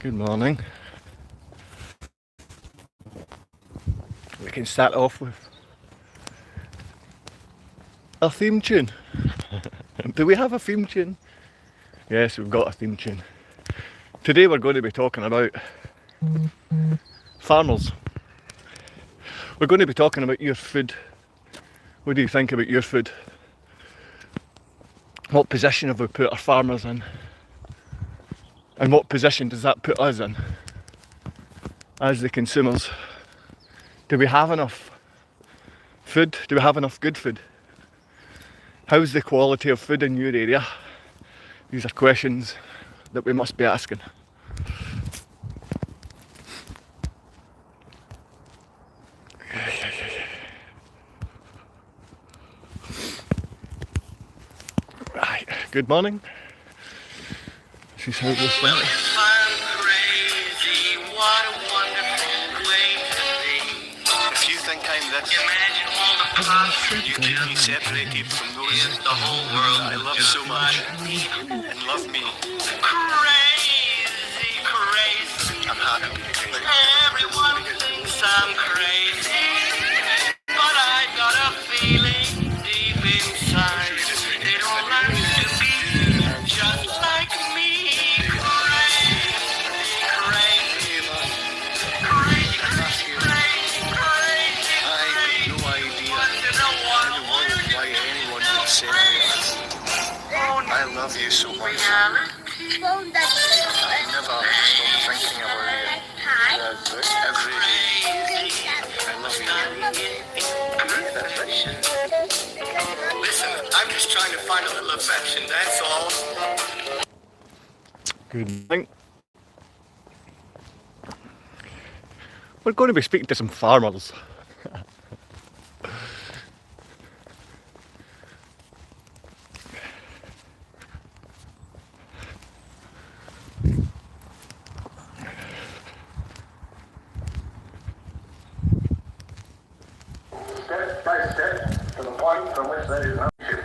Good morning. We can start off with a theme tune. Do we have a theme tune? Yes, we've got a theme tune. Today we're going to be talking about farmers. We're going to be talking about your food. What do you think about your food? What position have we put our farmers in? And what position does that put us in as the consumers? Do we have enough food? Do we have enough good food? How's the quality of food in your area? These are questions that we must be asking. Right, good morning. This is how this Well, went. if I'm crazy, what a wonderful way to be. If you think I'm this, Imagine all the possibilities. you can be separated from those If the whole world I love just so much like me. and love me. Crazy, crazy. I'm happy. Everyone thinks I'm crazy, but I got a feeling deep inside they don't like to be just like me. Crazy, crazy, crazy, crazy, crazy, crazy. I have no idea why anyone would separate us. I love you so much. Reality. I never stop thinking about you. Every day. I love you. Listen, I'm just trying to find a little affection, that's all. Good morning. We're going to be speaking to some farmers. Step by step to the point from which there is no shift,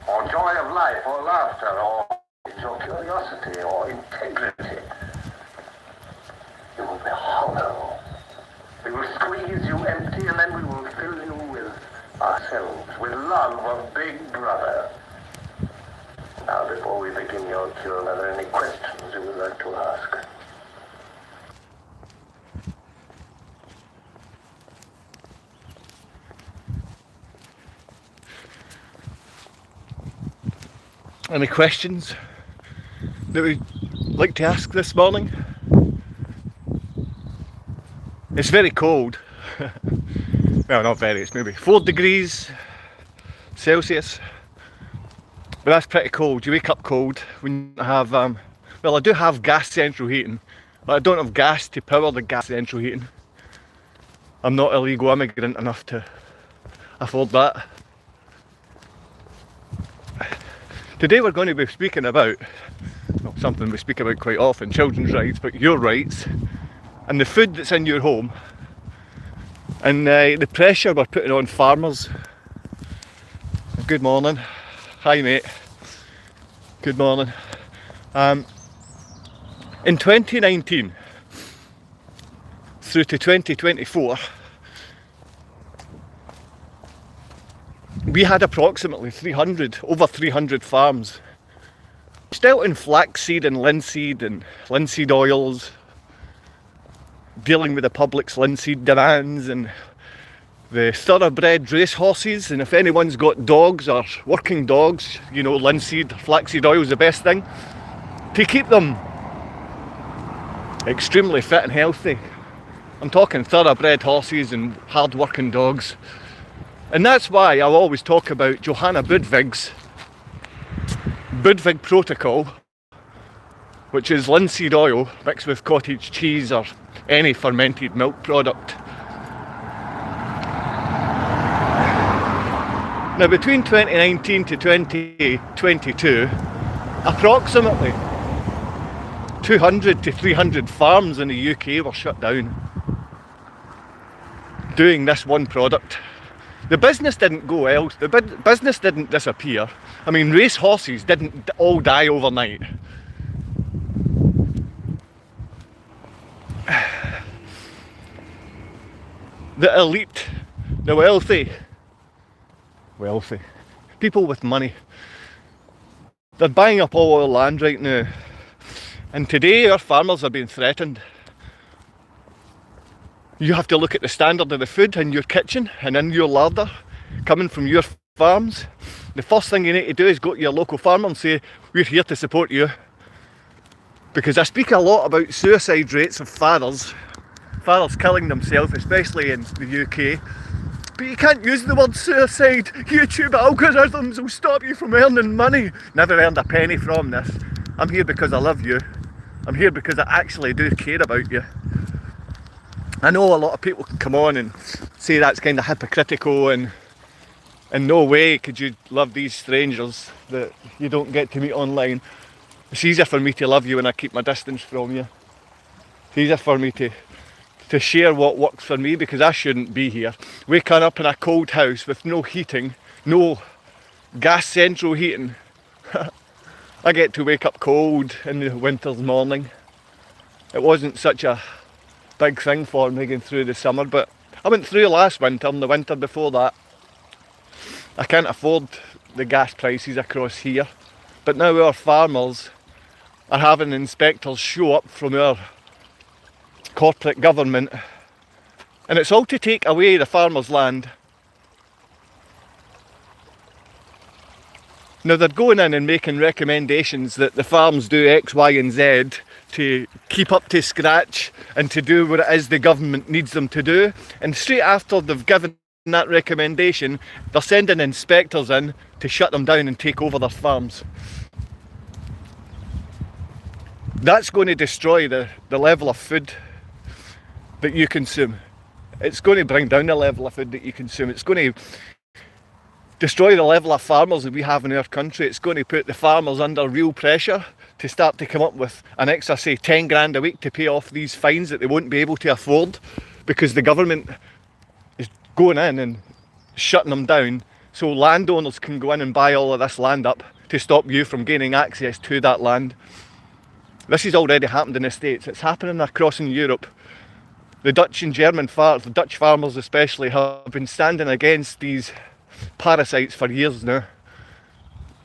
or joy of life, or laughter, or curiosity, or integrity. You will be hollow. We will squeeze you empty, and then we will fill you with ourselves, with love of Big Brother. Now, before we begin your cure, are there any questions you would like to ask? Any questions that we'd like to ask this morning? It's very cold. Well, not very, it's maybe 4 degrees Celsius. But that's pretty cold. You wake up cold when you have, well, I do have gas central heating, but I don't have gas to power the gas central heating. I'm not illegal immigrant enough to afford that. Today we're going to be speaking about, well, something we speak about quite often, children's rights, but your rights and the food that's in your home and the pressure we're putting on farmers. Good morning. Hi mate. Good morning. In 2019 through to 2024, we had approximately over 300 farms, still in flaxseed and linseed oils, dealing with the public's linseed demands and the thoroughbred race horses. And if anyone's got dogs or working dogs, you know, linseed, flaxseed oil is the best thing to keep them extremely fit and healthy. I'm talking thoroughbred horses and hard working dogs. And that's why I'll always talk about Johanna Budvig's Budvig Protocol, which is linseed oil mixed with cottage cheese or any fermented milk product. Now, between 2019 to 2022, approximately 200 to 300 farms in the UK were shut down doing this one product. The business didn't go else. The business didn't disappear. I mean, race horses didn't all die overnight. the elite, the wealthy, people with money, they're buying up all our land right now. And today our farmers are being threatened. You have to look at the standard of the food in your kitchen and in your larder coming from your farms. The first thing you need to do is go to your local farmer and say, we're here to support you. Because I speak a lot about suicide rates of fathers killing themselves, especially in the UK. But you can't use the word suicide. YouTube algorithms will stop you from earning money. Never earned a penny from this. I'm here because I love you. I'm here because I actually do care about you. I know a lot of people can come on and say that's kind of hypocritical and in no way could you love these strangers that you don't get to meet online. It's easier for me to love you when I keep my distance from you. It's easier for me to share what works for me, because I shouldn't be here. Waking up in a cold house with no heating, no gas central heating. I get to wake up cold in the winter's morning. It wasn't such a big thing for me going through the summer, but I went through last winter and the winter before that. I can't afford the gas prices across here, but now our farmers are having inspectors show up from our corporate government, and it's all to take away the farmers' land. Now they're going in and making recommendations that the farms do X, Y and Z to keep up to scratch and to do what it is the government needs them to do, and straight after they've given that recommendation, they're sending inspectors in to shut them down and take over their farms. That's going to destroy the level of food that you consume. It's going to bring down the level of food that you consume. It's going to destroy the level of farmers that we have in our country. It's going to put the farmers under real pressure to start to come up with an extra, say, 10 grand a week to pay off these fines that they won't be able to afford, because the government is going in and shutting them down so landowners can go in and buy all of this land up to stop you from gaining access to that land. This has already happened in the States. It's happening across in Europe. The Dutch and German the Dutch farmers especially, have been standing against these parasites for years now.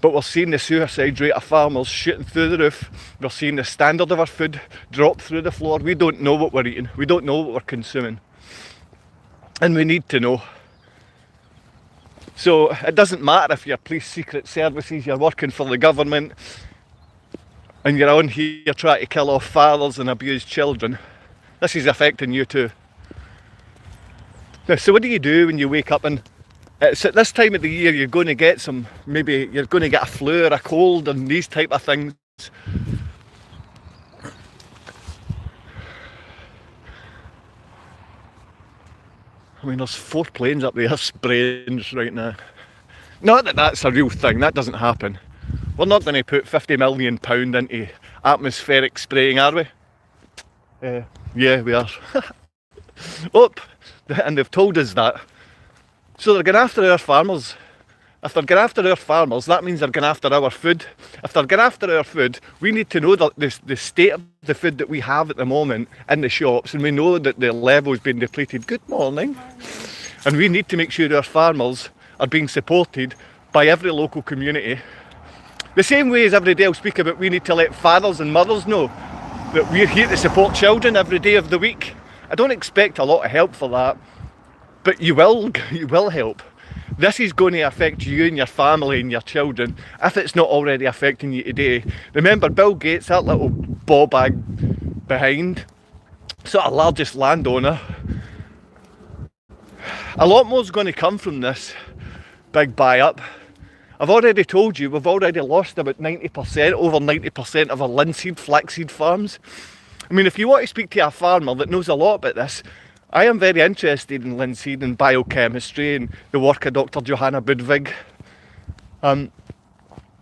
But we're seeing the suicide rate of farmers shooting through the roof. We're seeing the standard of our food drop through the floor. We don't know what we're eating. We don't know what we're consuming. And we need to know. So it doesn't matter if you're police, secret services, you're working for the government, and you're on here trying to kill off fathers and abuse children. This is affecting you too. Now, so what do you do when you wake up? And it's at this time of the year you're going to get maybe you're going to get a flu or a cold and these type of things. I mean, there's 4 planes up there spraying right now. Not that that's a real thing, that doesn't happen. We're not going to put £50 million into atmospheric spraying, are we? Yeah, we are. Oh, and they've told us that. So they're going after our farmers. If they're going after our farmers, that means they're going after our food. If they're going after our food, we need to know that the state of the food that we have at the moment in the shops, and we know that the level has been depleted. Good morning. And we need to make sure our farmers are being supported by every local community. The same way as every day I'll speak about, we need to let fathers and mothers know that we're here to support children every day of the week. I don't expect a lot of help for that, but you will help. This is going to affect you and your family and your children if it's not already affecting you today. Remember Bill Gates, that little ball bag behind, sort of largest landowner. A lot more is going to come from this big buy-up. I've already told you we've already lost about 90%, over 90% of our linseed, flaxseed farms. I mean, if you want to speak to a farmer that knows a lot about this, I am very interested in linseed and biochemistry and the work of Dr. Johanna Budvig.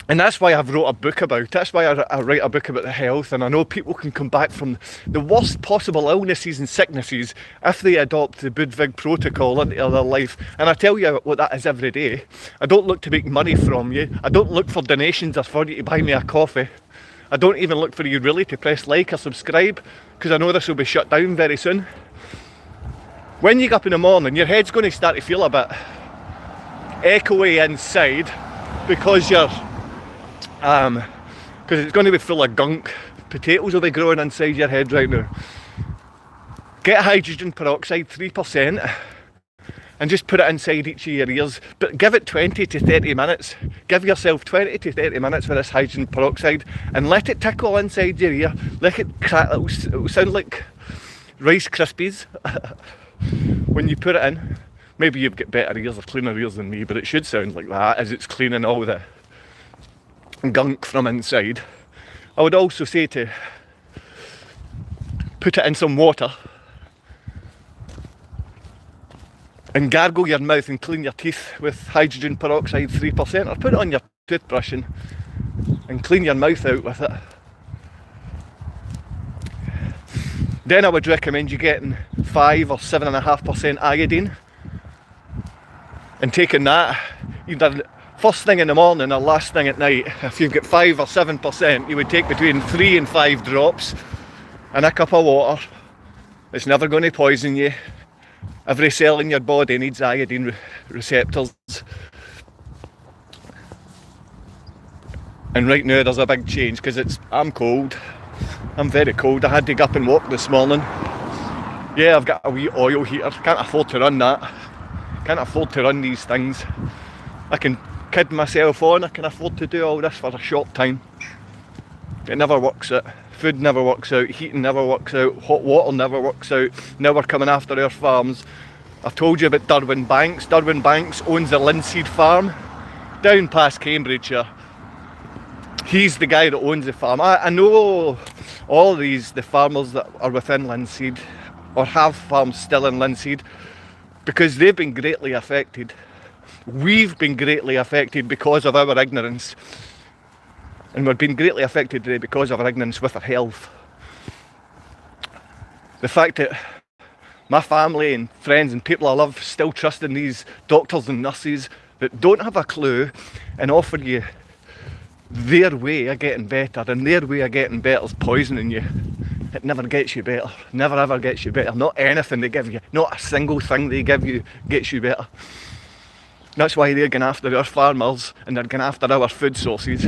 And that's why I've wrote a book about it. That's why I write a book about the health, and I know people can come back from the worst possible illnesses and sicknesses if they adopt the Budvig protocol into their life. And I tell you what that is every day. I don't look to make money from you. I don't look for donations or for you to buy me a coffee. I don't even look for you really to press like or subscribe, because I know this will be shut down very soon. when you get up in the morning, your head's going to start to feel a bit echoey inside because it's going to be full of gunk. Potatoes will be growing inside your head right now. Get hydrogen peroxide 3% and just put it inside each of your ears, but give it 20 to 30 minutes. Give yourself 20 to 30 minutes with this hydrogen peroxide and let it tickle inside your ear. Let it crack. It'll sound like Rice Krispies when you put it in. Maybe you've got better ears or cleaner ears than me, but it should sound like that as it's cleaning all the gunk from inside. I would also say to put it in some water and gargle your mouth and clean your teeth with hydrogen peroxide 3%, or put it on your toothbrush and clean your mouth out with it. Then I would recommend you getting 5 or 7.5% iodine and taking that either first thing in the morning or last thing at night. If you've got 5 or 7%, you would take between 3 and 5 drops in a cup of water. It's never going to poison you. Every cell in your body needs iodine receptors. And right now there's a big change because I'm cold. I'm very cold. I had to get up and walk this morning. Yeah, I've got a wee oil heater. Can't afford to run that. Can't afford to run these things. I can kid myself on. I can afford to do all this for a short time. It never works out. Food never works out. Heating never works out. Hot water never works out. Now we're coming after our farms. I've told you about Derwin Banks. Derwin Banks owns the linseed farm down past Cambridgeshire. He's the guy that owns the farm. I know all the farmers that are within linseed or have farms still in linseed because they've been greatly affected. We've been greatly affected because of our ignorance. And we've been greatly affected today because of our ignorance with our health. The fact that my family and friends and people I love still trust in these doctors and nurses that don't have a clue and offer you their way of getting better, and their way of getting better is poisoning you. It never gets you better. Never ever gets you better. Not anything they give you, not a single thing they give you gets you better. That's why they're going after our farmers and they're going after our food sources.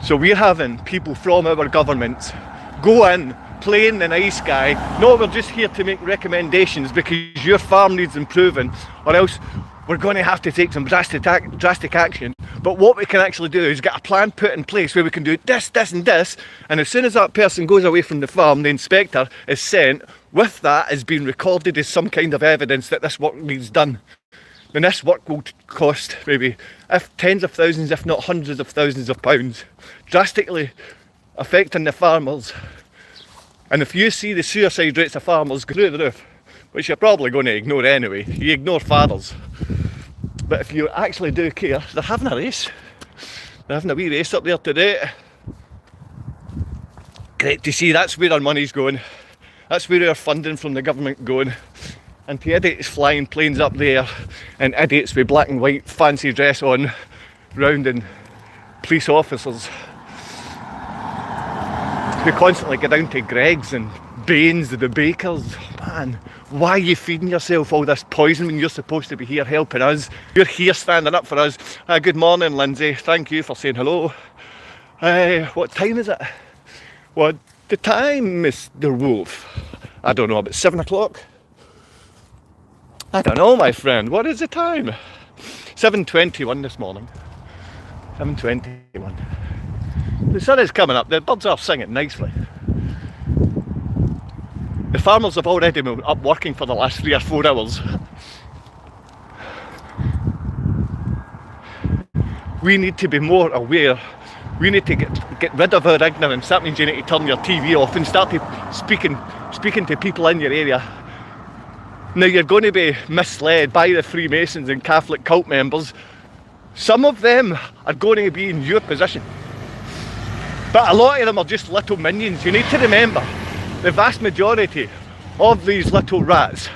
So we're having people from our government go in, playing the nice guy. No, we're just here to make recommendations because your farm needs improving, or else we're going to have to take some drastic action. But what we can actually do is get a plan put in place where we can do this, this and this, and as soon as that person goes away from the farm, the inspector is sent with that as being recorded as some kind of evidence that this work needs done. Then this work will cost maybe tens of thousands, if not hundreds of thousands of pounds, drastically affecting the farmers. And if you see the suicide rates of farmers go through the roof, which you're probably going to ignore anyway, you ignore fathers. But if you actually do care, they're having a race. They're having a wee race up there today. Great to see. That's where our money's going. That's where our funding from the government going. And to idiots flying planes up there, and idiots with black and white fancy dress on, rounding police officers who constantly go down to Greg's and Baines, the bakers. Man, why are you feeding yourself all this poison when you're supposed to be here helping us? You're here standing up for us. Good morning, Lindsay. Thank you for saying hello. What time is it? What the time, Mr. Wolf? I don't know, about 7 o'clock? I don't know, my friend. What is the time? 7:21 this morning. 7:21. The sun is coming up. The birds are singing nicely. The farmers have already been up working for the last 3 or 4 hours. We need to be more aware. We need to get rid of our ignorance. That means you need to turn your TV off and start speaking to people in your area. Now you're going to be misled by the Freemasons and Catholic cult members. Some of them are going to be in your position. But a lot of them are just little minions. You need to remember, the vast majority of these little rats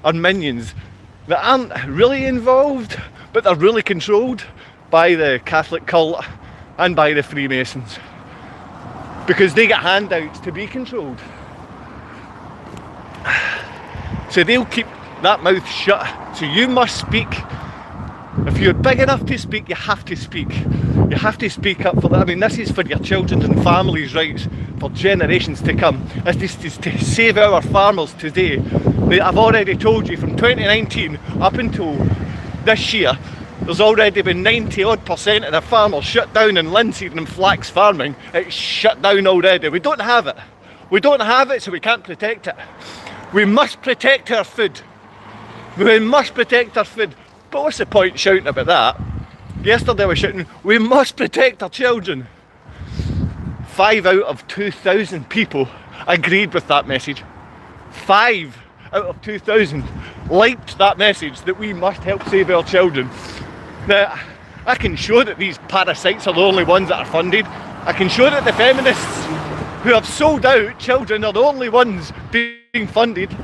are minions that aren't really involved, but they're really controlled by the Catholic cult and by the Freemasons. because they get handouts to be controlled. So they'll keep that mouth shut. So you must speak. If you're big enough to speak, you have to speak. You have to speak up for that. I mean, this is for your children's and families' rights for generations to come. This is to save our farmers today. I've already told you from 2019 up until this year, there's already been 90% of the farmers shut down in linseed and flax farming. It's shut down already. We don't have it. We don't have it, so we can't protect it. We must protect our food. We must protect our food. But what's the point shouting about that? Yesterday I was shouting, we must protect our children. 5 out of 2,000 people agreed with that message. 5 out of 2,000 liked that message that we must help save our children. Now, I can show that these parasites are the only ones that are funded. I can show that the feminists who have sold out children are the only ones being funded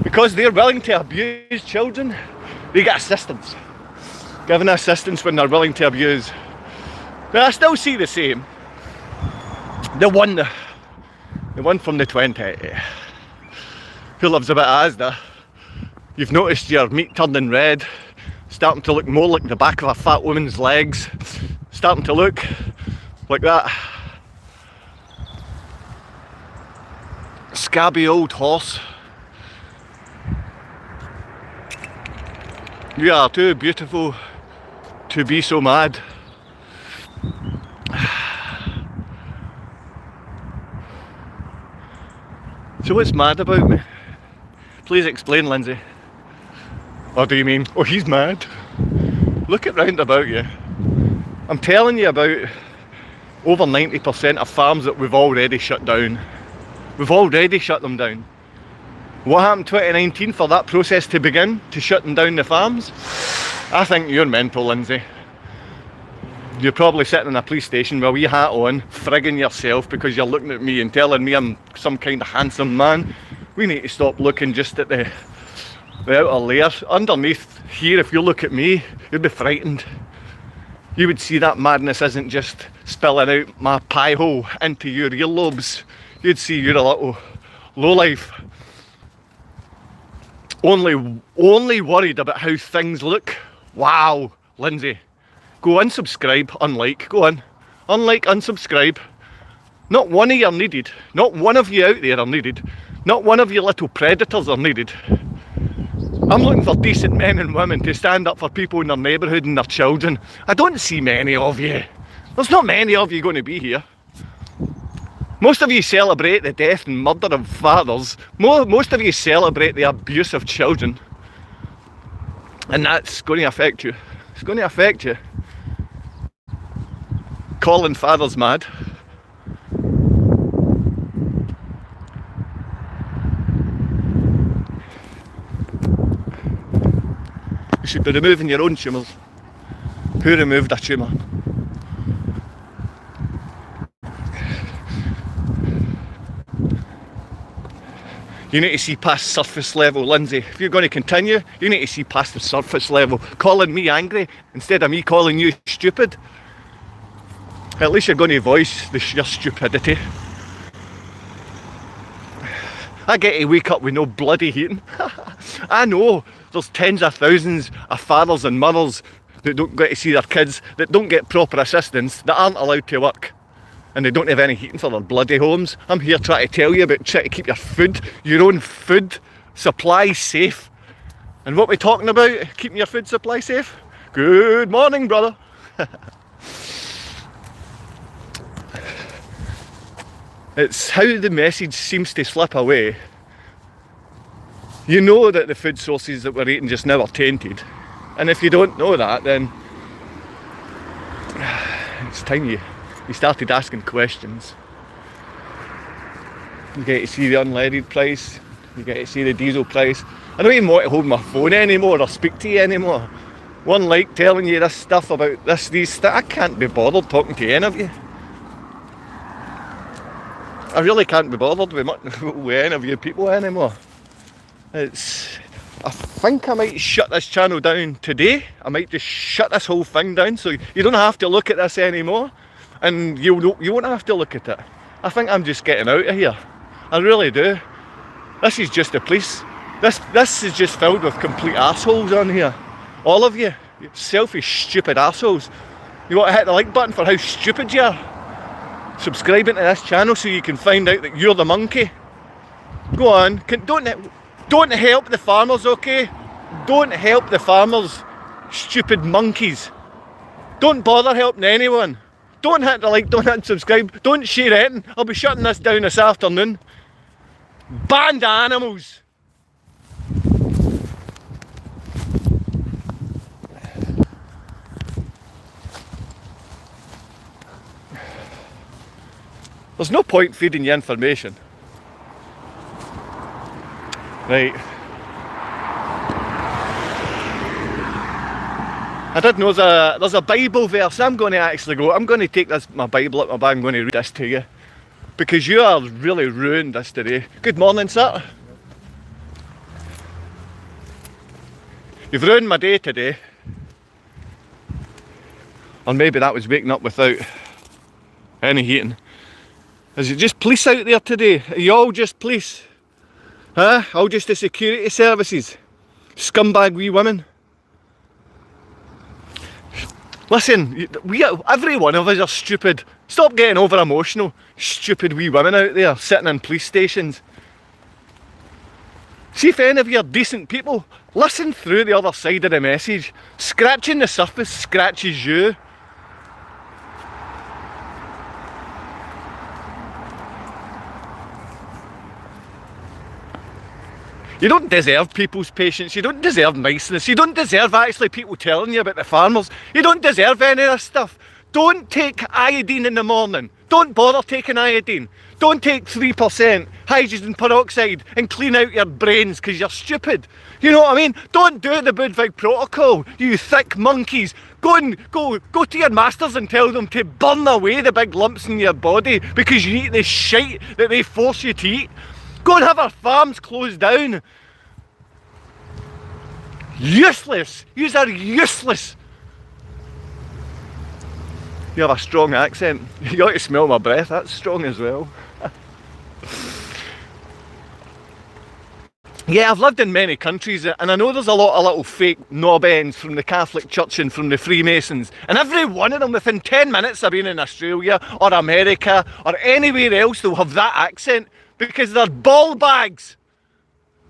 because they're willing to abuse children. They get assistance, given assistance when they're willing to abuse. Now I still see the same. The one from the 20, who lives a bit Asda. You've noticed your meat turning red, starting to look more like the back of a fat woman's legs, starting to look like that scabby old horse. You are too beautiful to be so mad. So what's mad about me? Please explain, Lindsay. Or do you mean, oh, he's mad? Look at round about you. I'm telling you about over 90% of farms that we've already shut down. We've already shut them down. What happened in 2019 for that process to begin, to shutting down the farms? I think you're mental, Lindsay. You're probably sitting in a police station with a wee hat on, frigging yourself because you're looking at me and telling me I'm some kind of handsome man. We need to stop looking just at the outer layers. Underneath here, if you look at me, you'd be frightened. You would see that madness isn't just spilling out my pie hole into your earlobes. You'd see you're a little lowlife. Only worried about how things look. Wow, Lindsay. Go unsubscribe, unlike, go on. Unlike, unsubscribe. Not one of you are needed. Not one of you out there are needed. Not one of you little predators are needed. I'm looking for decent men and women to stand up for people in their neighbourhood and their children. I don't see many of you. There's not many of you going to be here. Most of you celebrate the death and murder of fathers. Most of you celebrate the abuse of children. And that's going to affect you. It's going to affect you. Calling fathers mad. You should be removing your own tumours. Who removed a tumour? You need to see past surface level, Lindsay. If you're going to continue, you need to see past the surface level. Calling me angry instead of me calling you stupid. At least you're going to voice your stupidity. I get to wake up with no bloody heating. I know there's tens of thousands of fathers and mothers that don't get to see their kids, that don't get proper assistance, that aren't allowed to work. And they don't have any heating for their bloody homes. I'm here trying to tell you about trying to keep your food, your own food supply safe. And what we're talking about, keeping your food supply safe? Good morning, brother. It's how the message seems to slip away. You know that the food sources that we're eating just now are tainted. And if you don't know that, then it's time you started asking questions. You get to see the unleaded price, you get to see the diesel price. I don't even want to hold my phone anymore or speak to you anymore. One like telling you this stuff about these stuff. I can't be bothered talking to any of you. I really can't be bothered with any of you people anymore. I think I might shut this channel down today. I might just shut this whole thing down so you don't have to look at this anymore. And you won't have to look at it. I think I'm just getting out of here. I really do. This is just the police. This is just filled with complete assholes on here. All of you. Selfish, stupid assholes. You want to hit the like button for how stupid you are? Subscribing to this channel so you can find out that you're the monkey. Go on. Don't help the farmers, okay? Don't help the farmers, stupid monkeys. Don't bother helping anyone. Don't hit the like, don't hit subscribe, don't share anything. I'll be shutting this down this afternoon. Banned animals. There's no point feeding you information. Right. I did know there's a Bible verse. I'm going to take my Bible up my bag, I'm going to read this to you. Because you are really ruined this today. Good morning, sir. You've ruined my day today. Or maybe that was waking up without any heating. Is it just police out there today? Are you all just police? Huh? All just the security services? Scumbag wee women? Listen, every one of us are stupid. Stop getting over emotional. Stupid wee women out there sitting in police stations. See if any of you are decent people, listen through the other side of the message. Scratching the surface scratches you. You don't deserve people's patience, you don't deserve niceness, you don't deserve actually people telling you about the farmers, you don't deserve any of this stuff. Don't take iodine in the morning, don't bother taking iodine. Don't take 3% hydrogen peroxide and clean out your brains because you're stupid. You know what I mean? Don't do the Budwig protocol, you thick monkeys. Go to your masters and tell them to burn away the big lumps in your body because you eat the shite that they force you to eat. Go and have our farms closed down. Useless. Yous are useless. You have a strong accent. You ought to smell my breath. That's strong as well. Yeah, I've lived in many countries and I know there's a lot of little fake knob ends from the Catholic Church and from the Freemasons, and every one of them within 10 minutes of being in Australia or America or anywhere else they'll have that accent because they're ball bags.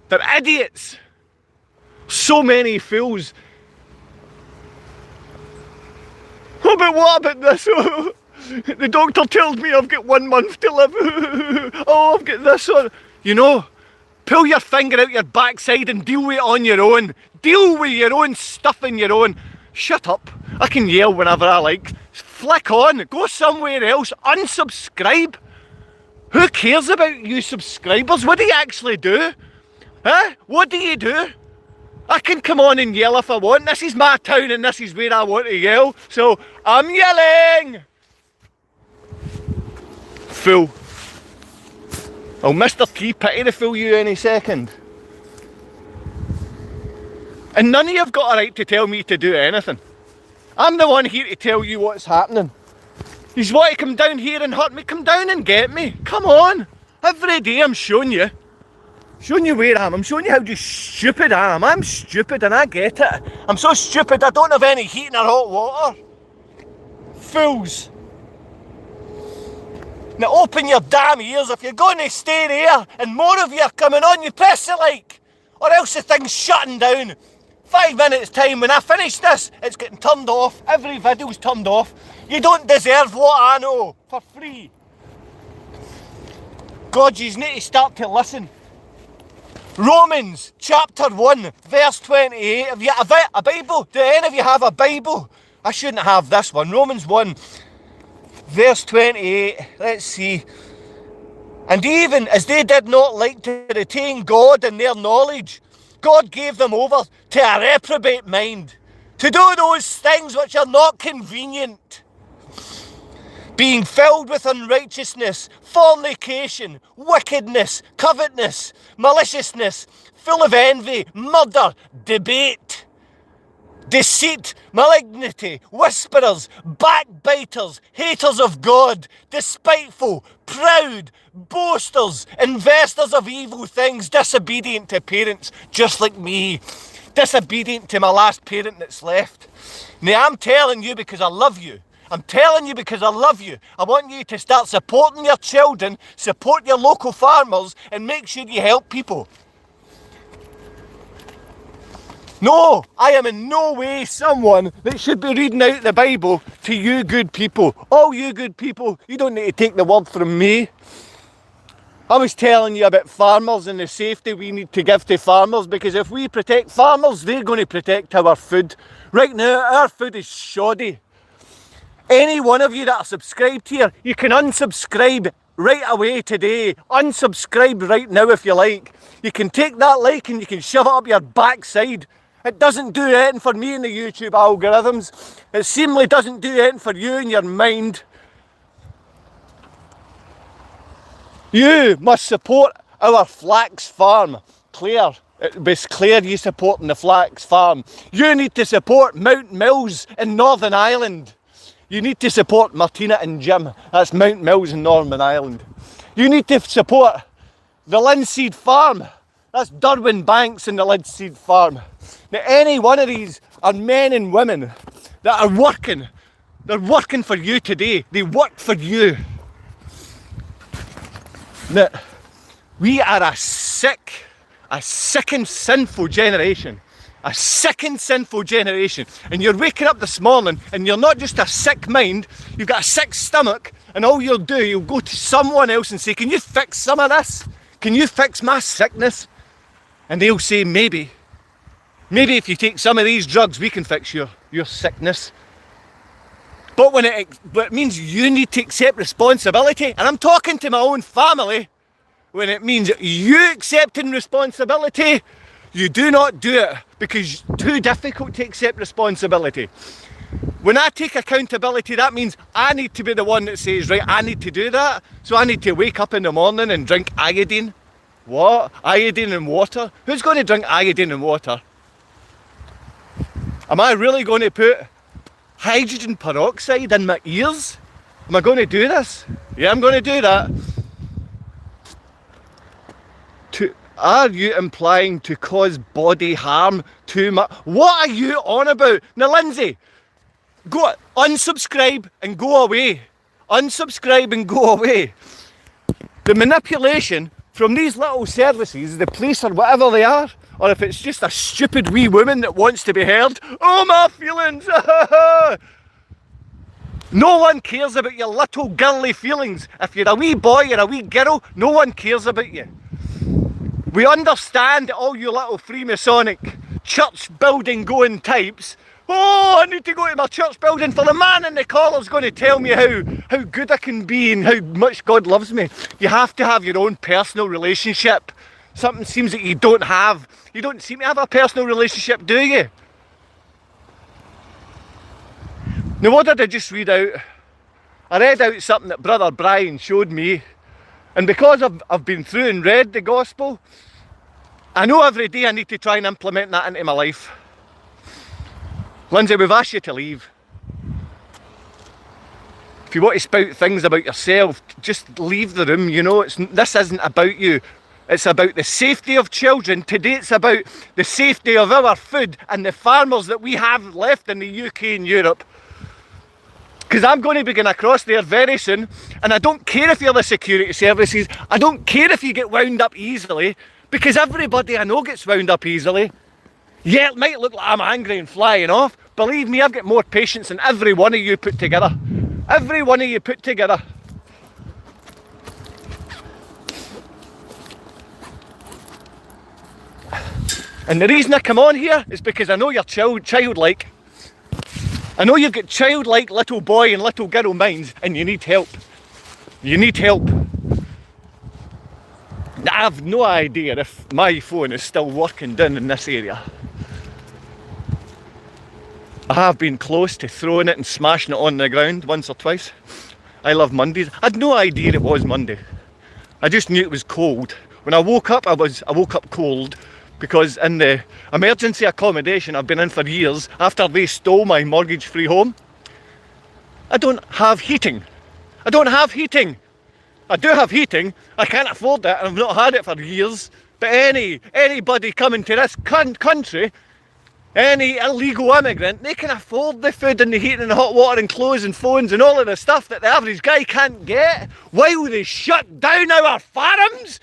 They're idiots. So many fools. Oh, but what about this? Oh, the doctor tells me I've got 1 month to live. Oh, I've got this one. You know, pull your finger out your backside and deal with it on your own. Deal with your own stuff on your own. Shut up. I can yell whenever I like. Flick on. Go somewhere else. Unsubscribe. Who cares about you subscribers? What do you actually do? Huh? What do you do? I can come on and yell if I want. This is my town and this is where I want to yell. So, I'm yelling! Fool. Oh, Mr. T pity to fool you any second. And none of you have got a right to tell me to do anything. I'm the one here to tell you what's happening. You want to come down here and hurt me? Come down and get me. Come on. Every day I'm showing you. Showing you where I am. I'm showing you how just stupid I am. I'm stupid and I get it. I'm so stupid I don't have any heating or hot water. Fools. Now open your damn ears. If you're going to stay there and more of you are coming on, you press the like. Or else the thing's shutting down. 5 minutes time, when I finish this, it's getting turned off. Every video's turned off. You don't deserve what I know for free. God, you need to start to listen. Romans chapter 1 verse 28. Have you a Bible? Do any of you have a Bible? I shouldn't have this one. Romans 1 verse 28. Let's see. And even as they did not like to retain God in their knowledge, God gave them over to a reprobate mind, to do those things which are not convenient, being filled with unrighteousness, fornication, wickedness, covetousness, maliciousness, full of envy, murder, debate, deceit, malignity, whisperers, backbiters, haters of God, despiteful, proud, boasters, investors of evil things, disobedient to parents, just like me, disobedient to my last parent that's left. Now I'm telling you because I love you. I'm telling you because I love you. I want you to start supporting your children, support your local farmers, and make sure you help people. No, I am in no way someone that should be reading out the Bible to you good people. All you good people, you don't need to take the word from me. I was telling you about farmers and the safety we need to give to farmers, because if we protect farmers, they're going to protect our food. Right now, our food is shoddy. Any one of you that are subscribed here, you can unsubscribe right away today. Unsubscribe right now if you like. You can take that like and you can shove it up your backside. It doesn't do anything for me in the YouTube algorithms. It seemingly doesn't do anything for you in your mind. You must support our flax farm. Claire, it was Claire you supporting the flax farm. You need to support Mount Mills in Northern Ireland. You need to support Martina and Jim. That's Mount Mills in Northern Ireland. You need to support the linseed farm. That's Derwin Banks and the linseed farm. Now any one of these are men and women that are working. They're working for you today. They work for you. Now, we are a sick and sinful generation. A sick and sinful generation. And you're waking up this morning and you're not just a sick mind, you've got a sick stomach, and all you'll do, you'll go to someone else and say, can you fix some of this? Can you fix my sickness? And they'll say, maybe if you take some of these drugs, we can fix your sickness. But it means you need to accept responsibility, and I'm talking to my own family, when it means you accepting responsibility, you do not do it because it's too difficult to accept responsibility. When I take accountability, that means I need to be the one that says, right, I need to do that. So I need to wake up in the morning and drink iodine. What? Iodine and water? Who's going to drink iodine and water? Am I really going to put hydrogen peroxide in my ears? Am I going to do this? Yeah, I'm going to do that. Are you implying to cause body harm too much? What are you on about? Now, Lindsay, go unsubscribe and go away. Unsubscribe and go away. The manipulation from these little services, the police or whatever they are, or if it's just a stupid wee woman that wants to be heard, oh my feelings, no one cares about your little girly feelings. If you're a wee boy or a wee girl, no one cares about you. We understand all you little Freemasonic church building going types. Oh, I need to go to my church building for the man in the collar's going to tell me how good I can be and how much God loves me. You have to have your own personal relationship. Something seems that you don't have. You don't seem to have a personal relationship, do you? Now, what did I just read out? I read out something that Brother Brian showed me. And because I've been through and read the gospel, I know every day I need to try and implement that into my life. Lindsay, we've asked you to leave. If you want to spout things about yourself, just leave the room, you know. This isn't about you. It's about the safety of children. Today it's about the safety of our food and the farmers that we have left in the UK and Europe. Because I'm going to be going across there very soon, and I don't care if you're the security services, I don't care if you get wound up easily, because everybody I know gets wound up easily. Yeah, it might look like I'm angry and flying off. Believe me, I've got more patience than every one of you put together. Every one of you put together. And the reason I come on here is because I know you're childlike. I know you've got childlike little boy and little girl minds, and you need help. You need help. I have no idea if my phone is still working down in this area. I have been close to throwing it and smashing it on the ground once or twice. I love Mondays. I had no idea it was Monday. I just knew it was cold. When I woke up, I woke up cold, because in the emergency accommodation I've been in for years, after they stole my mortgage-free home, I don't have heating. I don't have heating. I do have heating, I can't afford it, and I've not had it for years. But anybody coming to this country, any illegal immigrant, they can afford the food and the heating and the hot water and clothes and phones and all of the stuff that the average guy can't get, while they shut down our farms,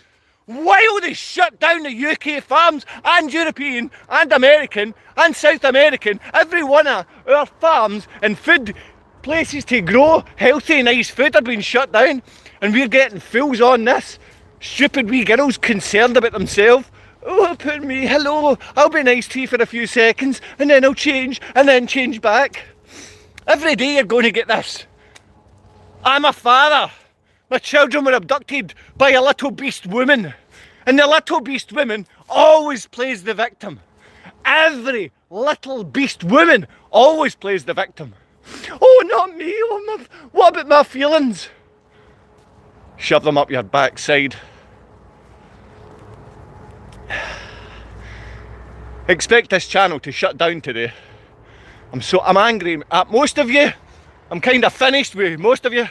while they shut down the UK farms and European and American and South American, every one of our farms and food places to grow healthy, nice food are being shut down, and we're getting fools on this. Stupid wee girls concerned about themselves. Oh, put me, hello, I'll be nice to you for a few seconds, and then I'll change, and then change back. Every day you're going to get this. I'm a father. My children were abducted by a little beast woman. And the little beast woman always plays the victim. Every little beast woman always plays the victim. Oh, not me, oh, what about my feelings? Shove them up your backside. Expect this channel to shut down today. I'm angry at most of you. I'm kind of finished with most of you.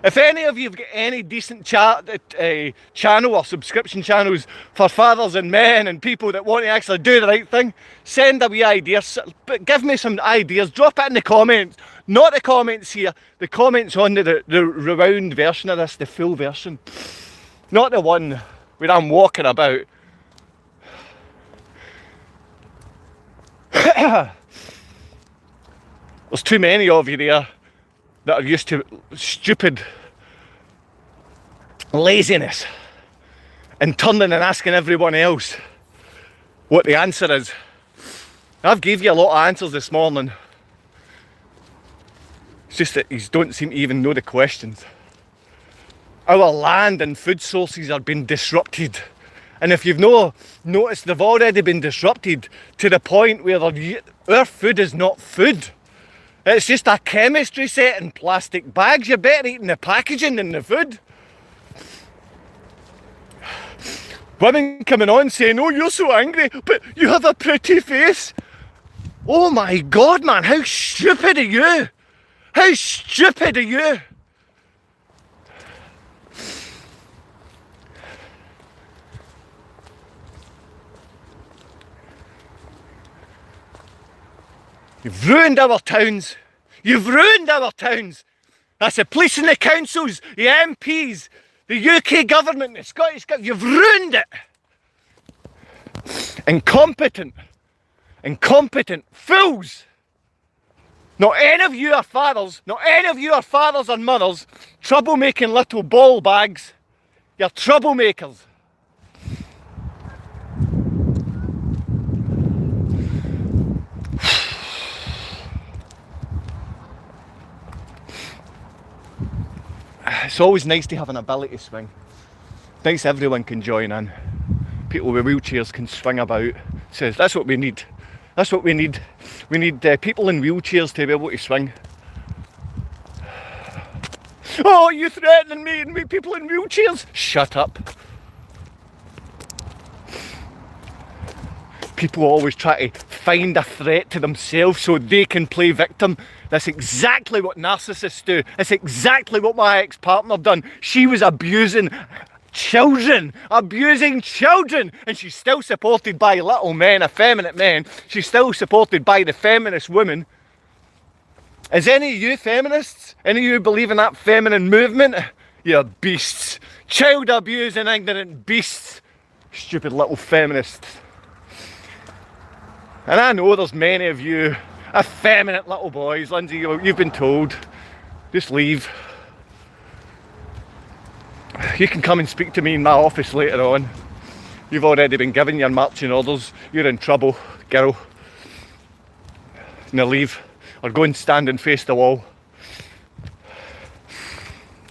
If any of you have got any decent channel or subscription channels for fathers and men and people that want to actually do the right thing, send a wee idea. Give me some ideas. Drop it in the comments. Not the comments here. The comments on the round version of this, the full version. Not the one where I'm walking about. There's too many of you there that are used to stupid laziness and turning and asking everyone else what the answer is. I've gave you a lot of answers this morning. It's just that you don't seem to even know the questions. Our land and food sources are being disrupted. And if you've not noticed, they've already been disrupted to the point where our food is not food. It's just a chemistry set in plastic bags. You're better eating the packaging than the food. Women coming on saying, oh, you're so angry, but you have a pretty face. Oh my God, man, how stupid are you? How stupid are you? You've ruined our towns. You've ruined our towns. That's the police and the councils, the MPs, the UK government, the Scottish government. You've ruined it. Incompetent fools. Not any of you are fathers. Not any of you are fathers and mothers. Troublemaking little ball bags. You're troublemakers. It's always nice to have an ability swing. Nice everyone can join in. People with wheelchairs can swing about. Says that's what we need. That's what we need. We need people in wheelchairs to be able to swing. Oh, you threatening me and me people in wheelchairs? Shut up. People always try to find a threat to themselves so they can play victim. That's exactly what narcissists do. That's exactly what my ex-partner done. She was abusing children, and she's still supported by little men, effeminate men. She's still supported by the feminist women. Is any of you feminists? Any of you believe in that feminine movement? You're beasts. Child abusing ignorant beasts. Stupid little feminists. And I know there's many of you effeminate little boys. Lindsay, you've been told, just leave. You can come and speak to me in my office later on. You've already been given your marching orders. You're in trouble, girl. Now leave, or go and stand and face the wall.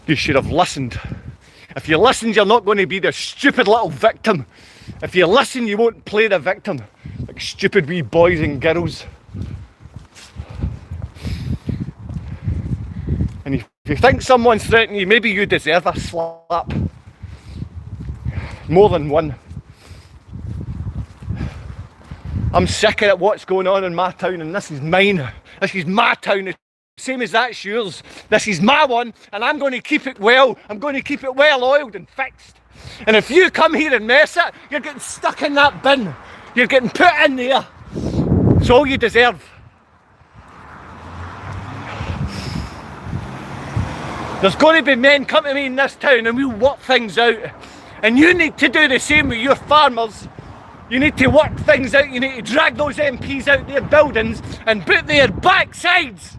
You should have listened. If you listened, you're not going to be the stupid little victim. If you listen, you won't play the victim like stupid wee boys and girls. And if you think someone's threatening you, maybe you deserve a slap. More than one. I'm sick of it, what's going on in my town, and this is mine. This is my town, the same as that's yours. This is my one, and I'm going to keep it well. I'm going to keep it well oiled and fixed. And if you come here and mess it, you're getting stuck in that bin. You're getting put in there. It's all you deserve. There's going to be men come to me in this town and we'll work things out. And you need to do the same with your farmers. You need to work things out. You need to drag those MPs out their buildings and put their backsides.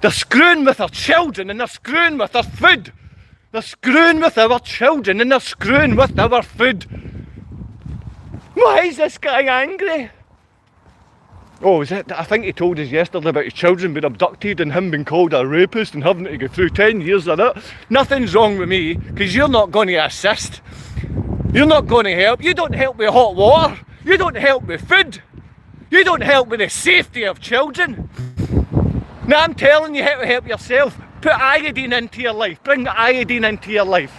They're screwing with our children and they're screwing with our food. They're screwing with our children and they're screwing with our food. Why is this guy angry? Oh, is it? I think he told us yesterday about his children being abducted and him being called a rapist and having to go through 10 years of it. Nothing's wrong with me, because you're not going to assist. You're not going to help. You don't help with hot water. You don't help with food. You don't help with the safety of children. Now I'm telling you how to help yourself. Put iodine into your life. Bring the iodine into your life.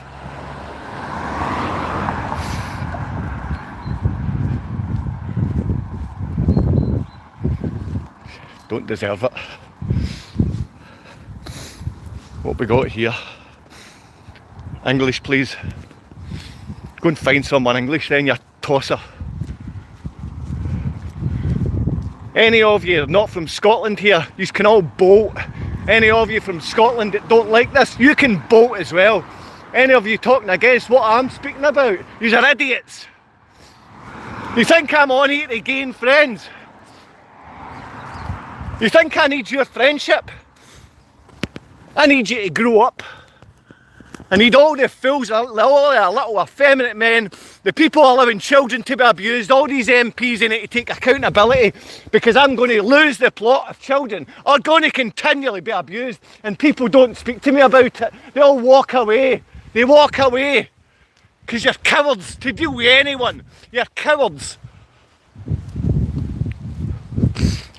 Don't deserve it. What we got here? English, please. Go and find someone English then, you tosser. Any of you not from Scotland here, you can all bolt. Any of you from Scotland that don't like this, you can bolt as well. Any of you talking against what I'm speaking about, you are idiots. You think I'm on here to gain friends? You think I need your friendship? I need you to grow up. I need all the fools, all the little effeminate men, the people allowing children to be abused, all these MPs in it to take accountability, because I'm going to lose the plot if children are going to continually be abused and people don't speak to me about it. They all walk away. They walk away because you're cowards to deal with anyone. You're cowards.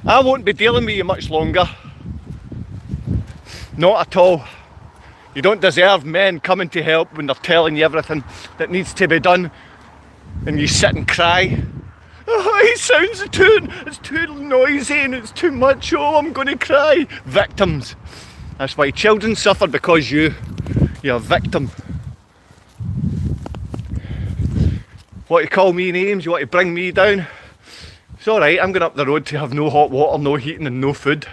I won't be dealing with you much longer. Not at all. You don't deserve men coming to help when they're telling you everything that needs to be done and you sit and cry. Oh, it sounds it's too noisy and it's too much. Oh, I'm going to cry. Victims. That's why children suffer, because you're a victim. Want to call me names? You want to bring me down? It's alright, I'm going up the road to have no hot water, no heating and no food.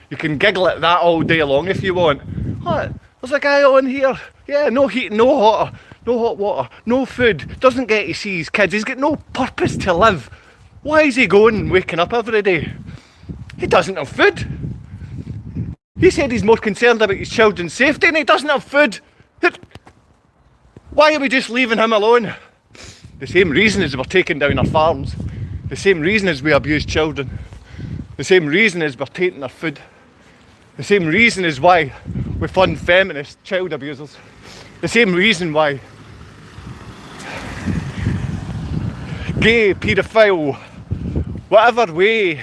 You can giggle at that all day long if you want. What? There's a guy on here. Yeah, no heating, no hot water, no food. Doesn't get to see his kids. He's got no purpose to live. Why is he going and waking up every day? He doesn't have food. He said he's more concerned about his children's safety and he doesn't have food. Why are we just leaving him alone? The same reason as we're taking down our farms. The same reason as we abuse children. The same reason as we're taking their food. The same reason as why we fund feminist child abusers. The same reason why gay, paedophile, whatever way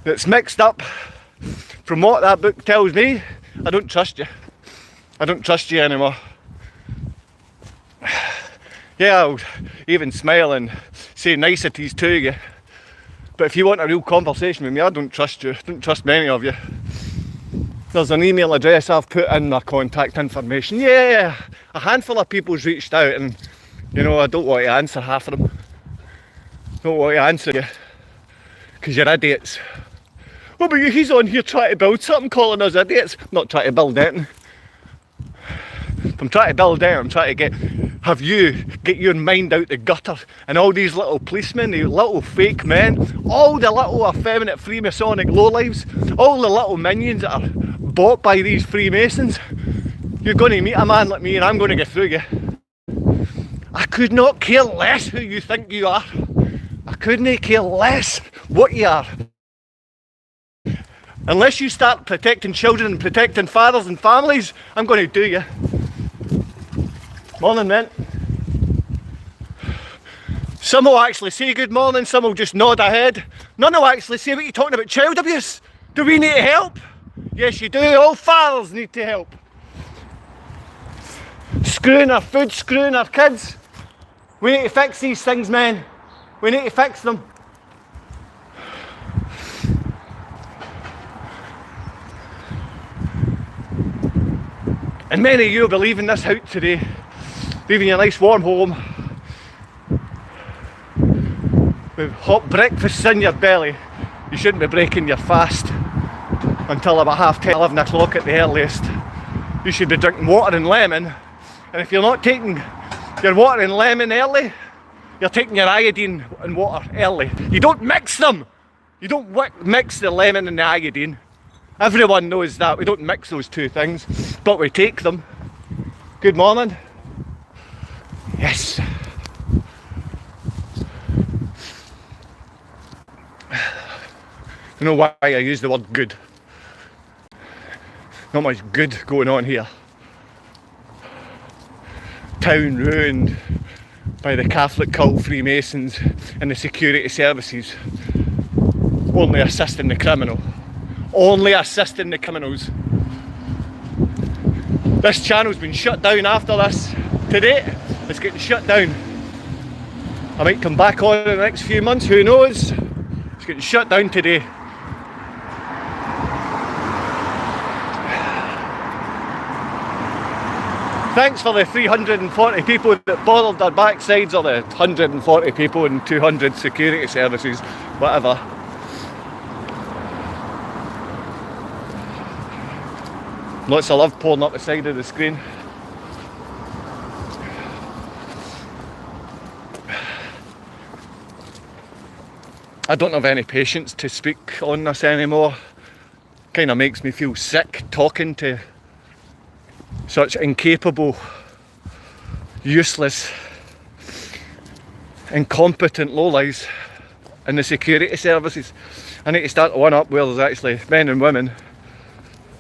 that's mixed up, from what that book tells me, I don't trust you. I don't trust you anymore. Yeah, I'll even smile and say niceties to you. But if you want a real conversation with me, I don't trust you. I don't trust many of you. There's an email address I've put in my contact information. Yeah, a handful of people's reached out and, you know, I don't want to answer half of them. Don't want to answer you, because you're idiots. Oh, but he's on here trying to build something, calling us idiots. I'm not trying to build anything. If I'm trying to build anything, I'm trying to have you get your mind out the gutter, and all these little policemen, the little fake men, all the little effeminate Freemasonic lowlives, all the little minions that are bought by these Freemasons. You're going to meet a man like me and I'm going to get through you. I could not care less who you think you are. I couldn't care less what you are. Unless you start protecting children and protecting fathers and families, I'm going to do you. Morning, man. Some will actually say good morning, some will just nod ahead. None will actually say what you're talking about. Child abuse. Do we need help? Yes, you do. All fathers need to help. Screwing our food, screwing our kids. We need to fix these things, men. We need to fix them. And many of you will be leaving this house today, leaving your nice warm home, with hot breakfasts in your belly. You shouldn't be breaking your fast until about 10:30, 11 o'clock at the earliest. You should be drinking water and lemon, and if you're not taking your water and lemon early, you're taking your iodine and water early. You don't mix them! You don't mix the lemon and the iodine. Everyone knows that. We don't mix those two things, but we take them. Good morning. Yes. I don't know why I use the word good. Not much good going on here. Town ruined by the Catholic cult, Freemasons and the security services. Only assisting the criminal. Only assisting the criminals. This channel's been shut down after this. Today, it's getting shut down. I might come back on in the next few months, who knows? It's getting shut down today. Thanks for the 340 people that bothered their backsides, or the 140 people and 200 security services, whatever. Lots of love pouring up the side of the screen. I don't have any patience to speak on this anymore. Kind of makes me feel sick talking to such incapable, useless, incompetent lowlives in the security services. I need to start one up where there's actually men and women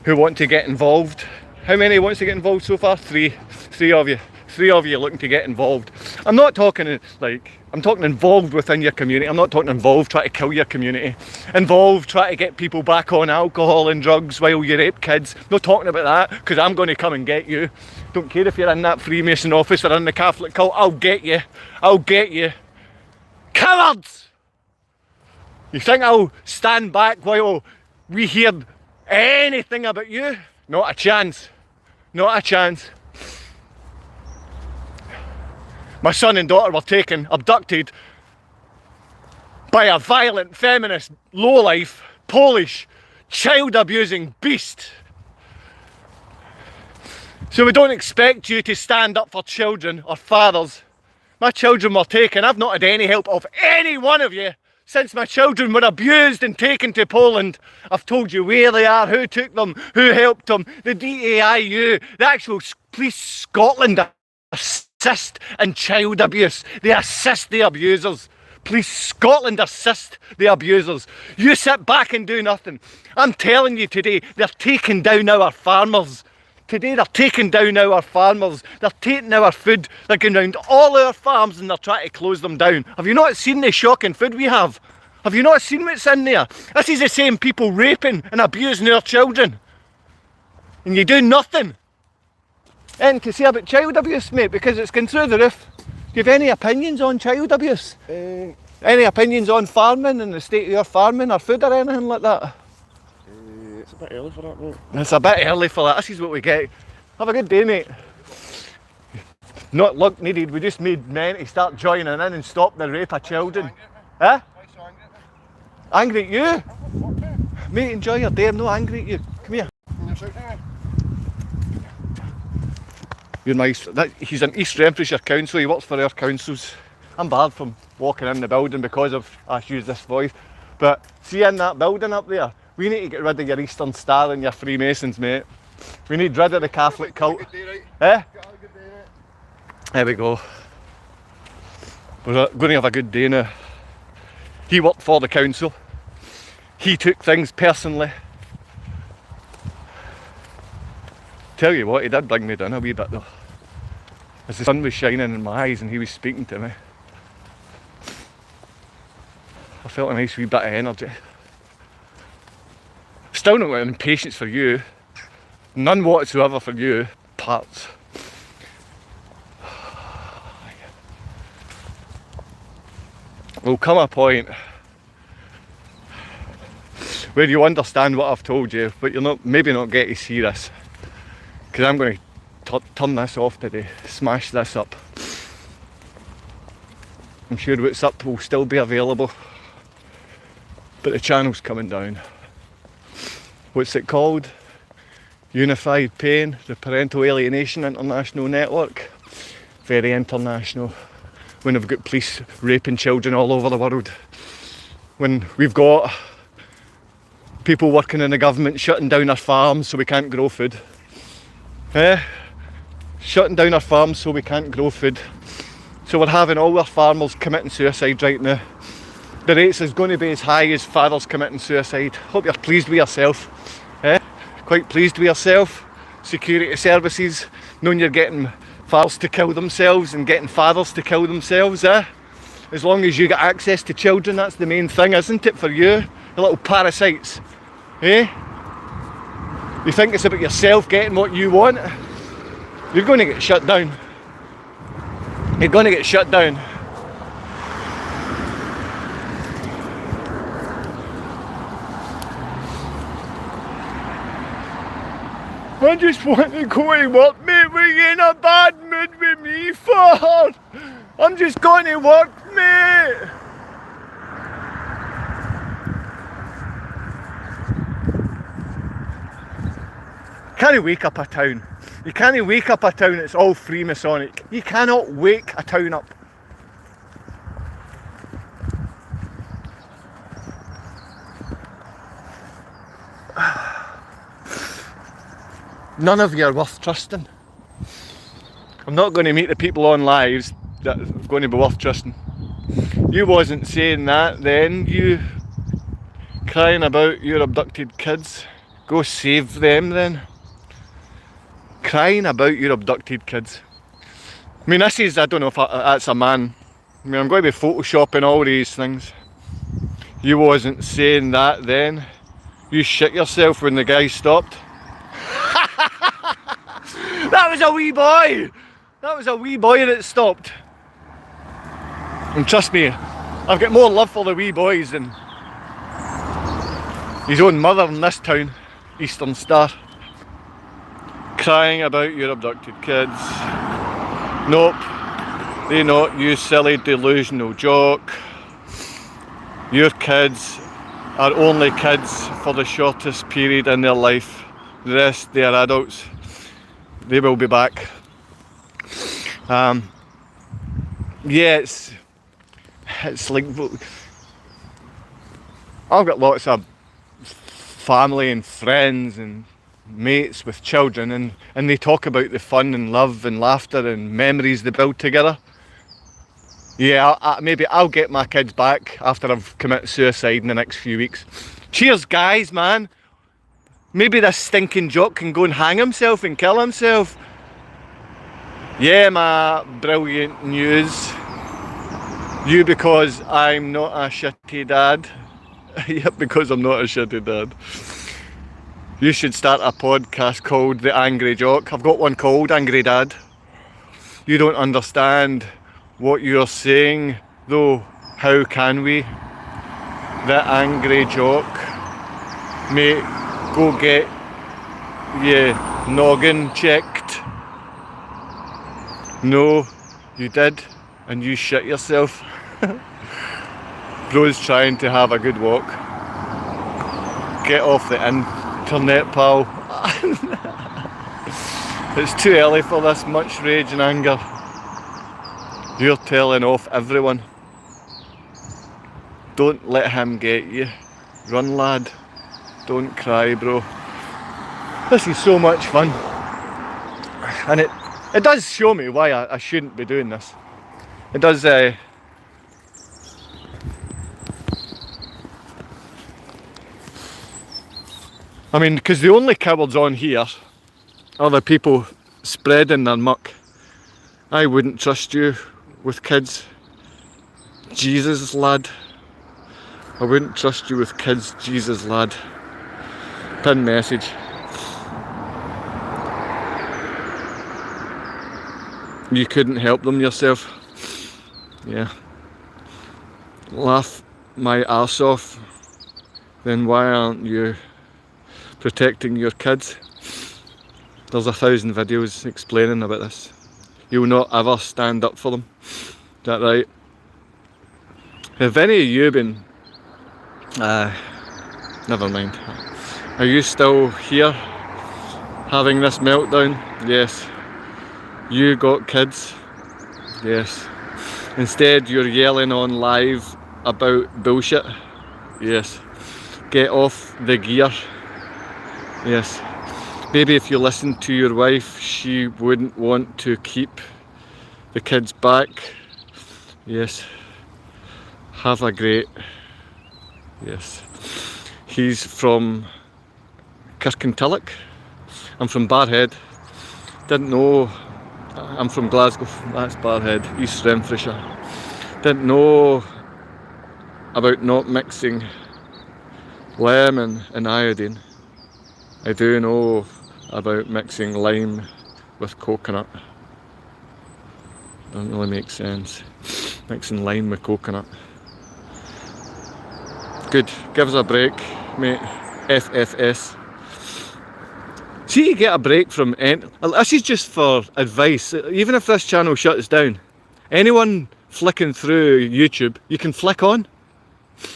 who want to get involved. How many wants to get involved so far? Three of you. 3 of you looking to get involved. I'm not talking I'm talking involved within your community. I'm not talking involved trying to kill your community. Involved trying to get people back on alcohol and drugs while you rape kids. Not talking about that, because I'm going to come and get you. Don't care if you're in that Freemason office or in the Catholic cult. I'll get you. I'll get you. Cowards! You think I'll stand back while we hear anything about you? Not a chance. Not a chance. My son and daughter were abducted by a violent feminist, lowlife, Polish, child-abusing beast. So we don't expect you to stand up for children or fathers. My children were taken. I've not had any help of any one of you since my children were abused and taken to Poland. I've told you where they are, who took them, who helped them, the DAIU, the actual Police Scotland assist in child abuse. They assist the abusers. Police Scotland assist the abusers. You sit back and do nothing. I'm telling you today, they're taking down our farmers. Today they're taking down our farmers. They're taking our food. They're going round all our farms and they're trying to close them down. Have you not seen the shocking food we have? Have you not seen what's in there? This is the same people raping and abusing our children. And you do nothing. And to say about child abuse, mate, because it's going through the roof. Do you have any opinions on child abuse? Any opinions on farming and the state of your farming or food or anything like that? It's a bit early for that, mate. It's a bit early for that. This is what we get. Have a good day, mate. Not luck needed. We just need men to start joining in and stop the rape of children. Huh? Angry at you? Mate, enjoy your day. I'm not angry at you. Come here. You're nice. He's an East Renfrewshire council. He works for our councils. I'm barred from walking in the building because I use this voice. But see, in that building up there, we need to get rid of your Eastern Star and your Freemasons, mate. We need rid of the Catholic cult. Eh? There we go. We're going to have a good day now. He worked for the council. He took things personally. Tell you what, he did bring me down a wee bit though. As the sun was shining in my eyes and he was speaking to me, I felt a nice wee bit of energy. still not got any patience for you. None whatsoever for you, parts. There'll come a point where you understand what I've told you, but you're maybe not get to see this. Because I'm going to turn this off today, smash this up. I'm sure what's up will still be available, but the channel's coming down. What's it called? Unified Pain, the Parental Alienation International Network. Very international. When we've got police raping children all over the world. When we've got people working in the government shutting down our farms so we can't grow food. Shutting down our farms so we can't grow food. So we're having all our farmers committing suicide right now. The rates is going to be as high as fathers committing suicide. Hope you're pleased with yourself. Quite pleased with yourself. Security services, knowing you're getting fathers to kill themselves and getting fathers to kill themselves. As long as you get access to children, that's the main thing, isn't it, for you? The little parasites. You think it's about yourself getting what you want? You're going to get shut down. You're going to get shut down. I just want to go to work, mate. What are you in a bad mood with me for? I'm just going to work, mate. You can't wake up a town. You can't wake up a town that's all Freemasonic. You cannot wake a town up. None of you are worth trusting. I'm not going to meet the people on lives that are going to be worth trusting. You wasn't saying that then, you crying about your abducted kids. Go save them then. Crying about your abducted kids. I mean, this is, I don't know if that's a man. I mean, I'm going to be photoshopping all these things. You wasn't saying that then. You shit yourself when the guy stopped. That was a wee boy! That was a wee boy that stopped. And trust me, I've got more love for the wee boys than his own mother in this town, Eastern Star. Crying about your abducted kids. Nope, they not, you silly delusional joke. Your kids are only kids for the shortest period in their life. The rest, they are adults. They will be back. Yeah, it's like, I've got lots of family and friends and mates with children, and they talk about the fun and love and laughter and memories they build together. Yeah, maybe I'll get my kids back after I've committed suicide in the next few weeks. Cheers, guys, man. Maybe this stinking jock can go and hang himself and kill himself. Yeah, my brilliant news. You, because I'm not a shitty dad. Yep, because I'm not a shitty dad. You should start a podcast called The Angry Jock. I've got one called Angry Dad. You don't understand what you're saying, though. How can we? The Angry Jock. Mate, go get your noggin checked. No, you did, and you shit yourself. Bro's trying to have a good walk. Get off the internet, pal. It's too early for this much rage and anger. You're telling off everyone. Don't let him get you. Run, lad. Don't cry, bro. This is so much fun. And it does show me why I shouldn't be doing this. It does... I mean, because the only cowards on here are the people spreading their muck. I wouldn't trust you with kids. Jesus, lad. I wouldn't trust you with kids, Jesus, lad. Pin message. You couldn't help them yourself. Yeah. Laugh my arse off. Then why aren't you protecting your kids? There's 1,000 videos explaining about this. You'll not ever stand up for them. Is that right? Have any of you been... never mind. Are you still here having this meltdown? Yes. You got kids? Yes. Instead you're yelling on live about bullshit? Yes. Get off the gear? Yes. Maybe if you listened to your wife, she wouldn't want to keep the kids back. Yes. Have a great... Yes. He's from Kirkintilloch. I'm from Barhead. Didn't know... I'm from Glasgow. That's Barhead, East Renfrewshire. Didn't know about not mixing lemon and iodine. I do know about mixing lime with coconut. Doesn't really make sense. Mixing lime with coconut. Good, give us a break, mate. FFS. See, you get a break from this is just for advice. Even if this channel shuts down, anyone flicking through YouTube, you can flick on.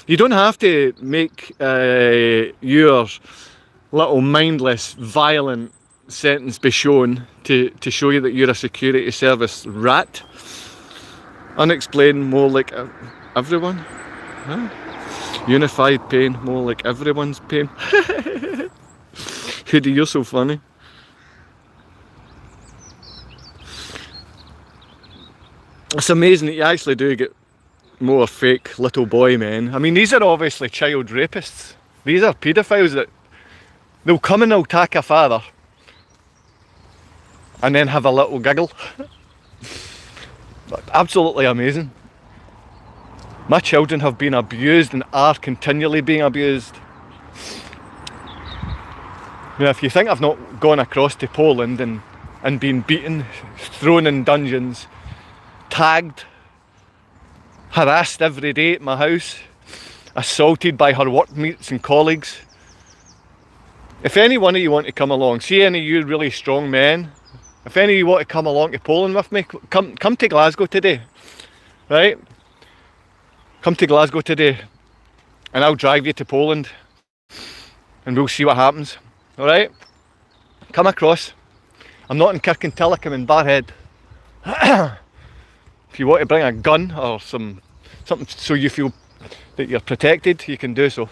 You don't have to make your little mindless, violent sentence be shown to show you that you're a security service rat. Unexplained, more like everyone. Huh? Unified pain, more like everyone's pain. Hoodie, you're so funny. It's amazing that you actually do get more fake little boy men. I mean, these are obviously child rapists. These are paedophiles that they'll come and they'll attack a father and then have a little giggle. Absolutely amazing. My children have been abused and are continually being abused. Now, if you think I've not gone across to Poland and been beaten, thrown in dungeons, tagged, harassed every day at my house, assaulted by her workmates and colleagues. If any one of you want to come along, see any of you really strong men, if any of you want to come along to Poland with me, come to Glasgow today, right? Come to Glasgow today and I'll drive you to Poland and we'll see what happens, alright? Come across. I'm not in Kirkintilloch, I'm in Barhead. If you want to bring a gun or something so you feel that you're protected, you can do so.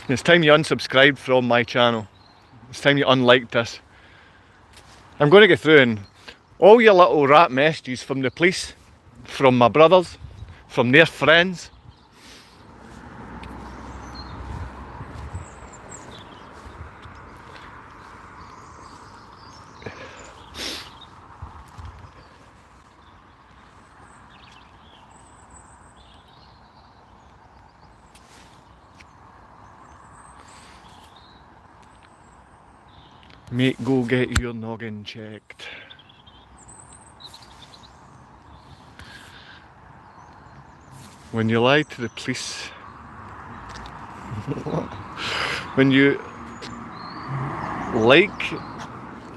It's time you unsubscribed from my channel. It's time you unliked this. I'm going to go through and all your little rat messages from the police, from my brothers, from their friends. Mate, go get your noggin checked. When you lie to the police, when you like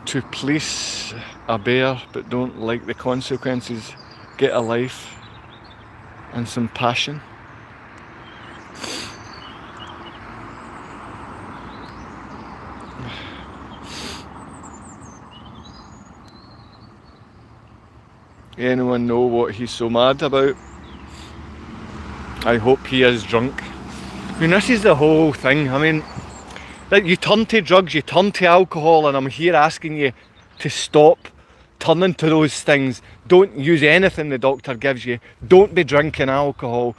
to police a bear but don't like the consequences, get a life and some passion. Anyone know what he's so mad about? I hope he is drunk. I mean, this is the whole thing. I mean, like, you turn to drugs, you turn to alcohol, and I'm here asking you to stop turning to those things. Don't use anything the doctor gives you. Don't be drinking alcohol.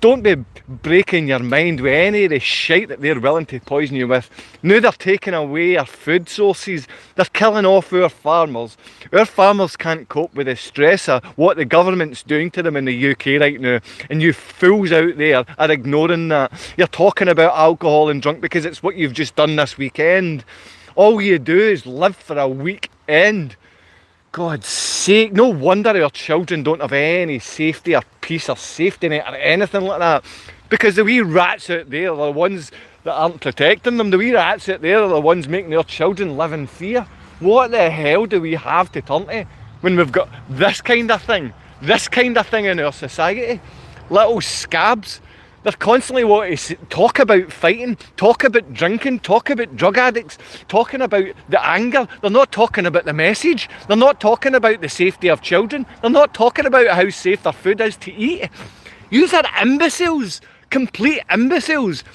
Don't be breaking your mind with any of the shite that they're willing to poison you with. Now they're taking away our food sources. They're killing off our farmers. Our farmers can't cope with the stress of what the government's doing to them in the UK right now. And you fools out there are ignoring that. You're talking about alcohol and drunk because it's what you've just done this weekend. All you do is live for a weekend. God's sake, no wonder our children don't have any safety or peace or safety net or anything like that. Because the wee rats out there are the ones that aren't protecting them. The wee rats out there are the ones making their children live in fear. What the hell do we have to turn to when we've got this kind of thing in our society? Little scabs. They're constantly wanting to talk about fighting, talk about drinking, talk about drug addicts, talking about the anger. They're not talking about the message. They're not talking about the safety of children. They're not talking about how safe their food is to eat. Yous are imbeciles, complete imbeciles.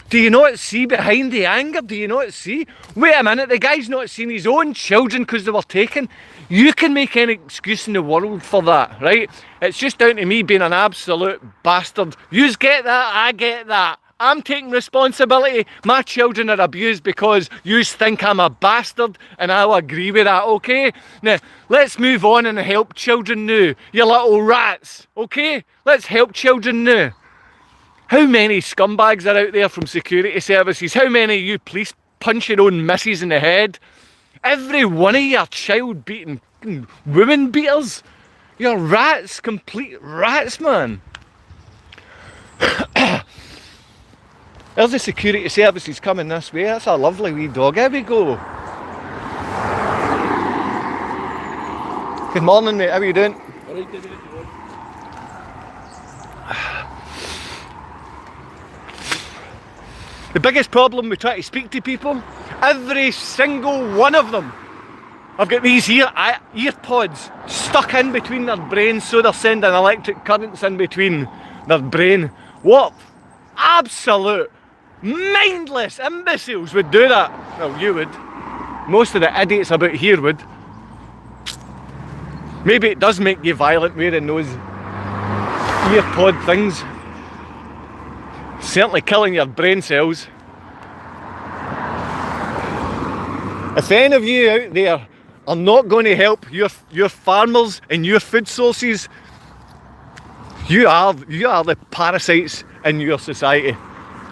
Do you not see behind the anger? Do you not see? Wait a minute, the guy's not seen his own children because they were taken. You can make any excuse in the world for that, right? It's just down to me being an absolute bastard. Yous get that, I get that. I'm taking responsibility. My children are abused because yous think I'm a bastard, and I'll agree with that, okay? Now, let's move on and help children now, you little rats, okay? Let's help children now. How many scumbags are out there from security services? How many of you police punch your own missus in the head? Every one of you are child beating women beaters. You're rats, complete rats, man. There's the security services coming this way. That's a lovely wee dog. Here we go. Good morning, mate. How are you doing? The biggest problem we try to speak to people, every single one of them have got these ear pods stuck in between their brains, so they're sending electric currents in between their brain. What absolute mindless imbeciles would do that? Well, you would. Most of the idiots about here would. Maybe it does make you violent wearing those ear pod things. Certainly killing your brain cells. If any of you out there are not going to help your farmers and your food sources, you are the parasites in your society.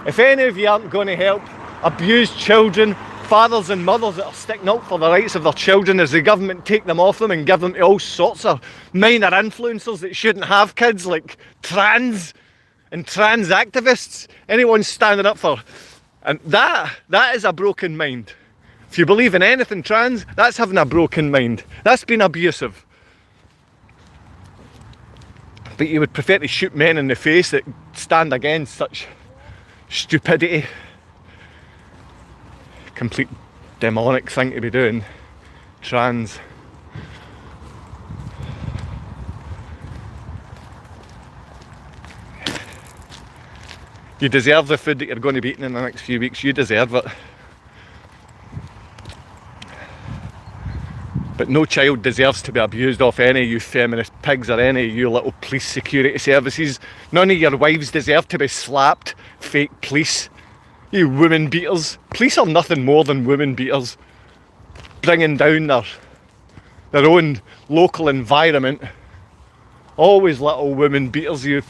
If any of you aren't going to help abused children, fathers and mothers that are sticking up for the rights of their children as the government take them off them and give them to all sorts of minor influencers that shouldn't have kids, like trans and trans activists, anyone standing up for, and that is a broken mind. If you believe in anything trans, that's having a broken mind. That's been abusive. But you would prefer to shoot men in the face that stand against such stupidity. Complete demonic thing to be doing. Trans. You deserve the food that you're going to be eating in the next few weeks. You deserve it. But no child deserves to be abused off any of you feminist pigs or any of you little police security services. None of your wives deserve to be slapped, fake police. You women beaters. Police are nothing more than women beaters. Bringing down their own local environment. Always little women beaters, you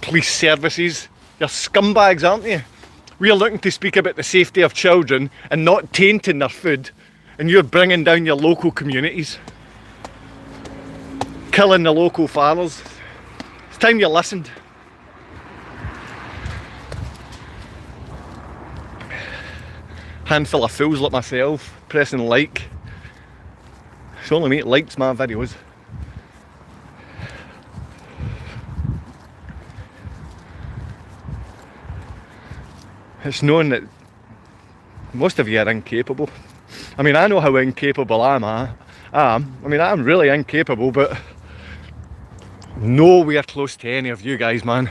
police services. You're scumbags, aren't you? We're looking to speak about the safety of children and not tainting their food, and you're bringing down your local communities. Killing the local farmers. It's time you listened. Handful of fools like myself, pressing like. It's only me that likes my videos. It's known that most of you are incapable. I mean, I know how incapable I am. I mean, I'm really incapable, but nowhere close to any of you guys, man.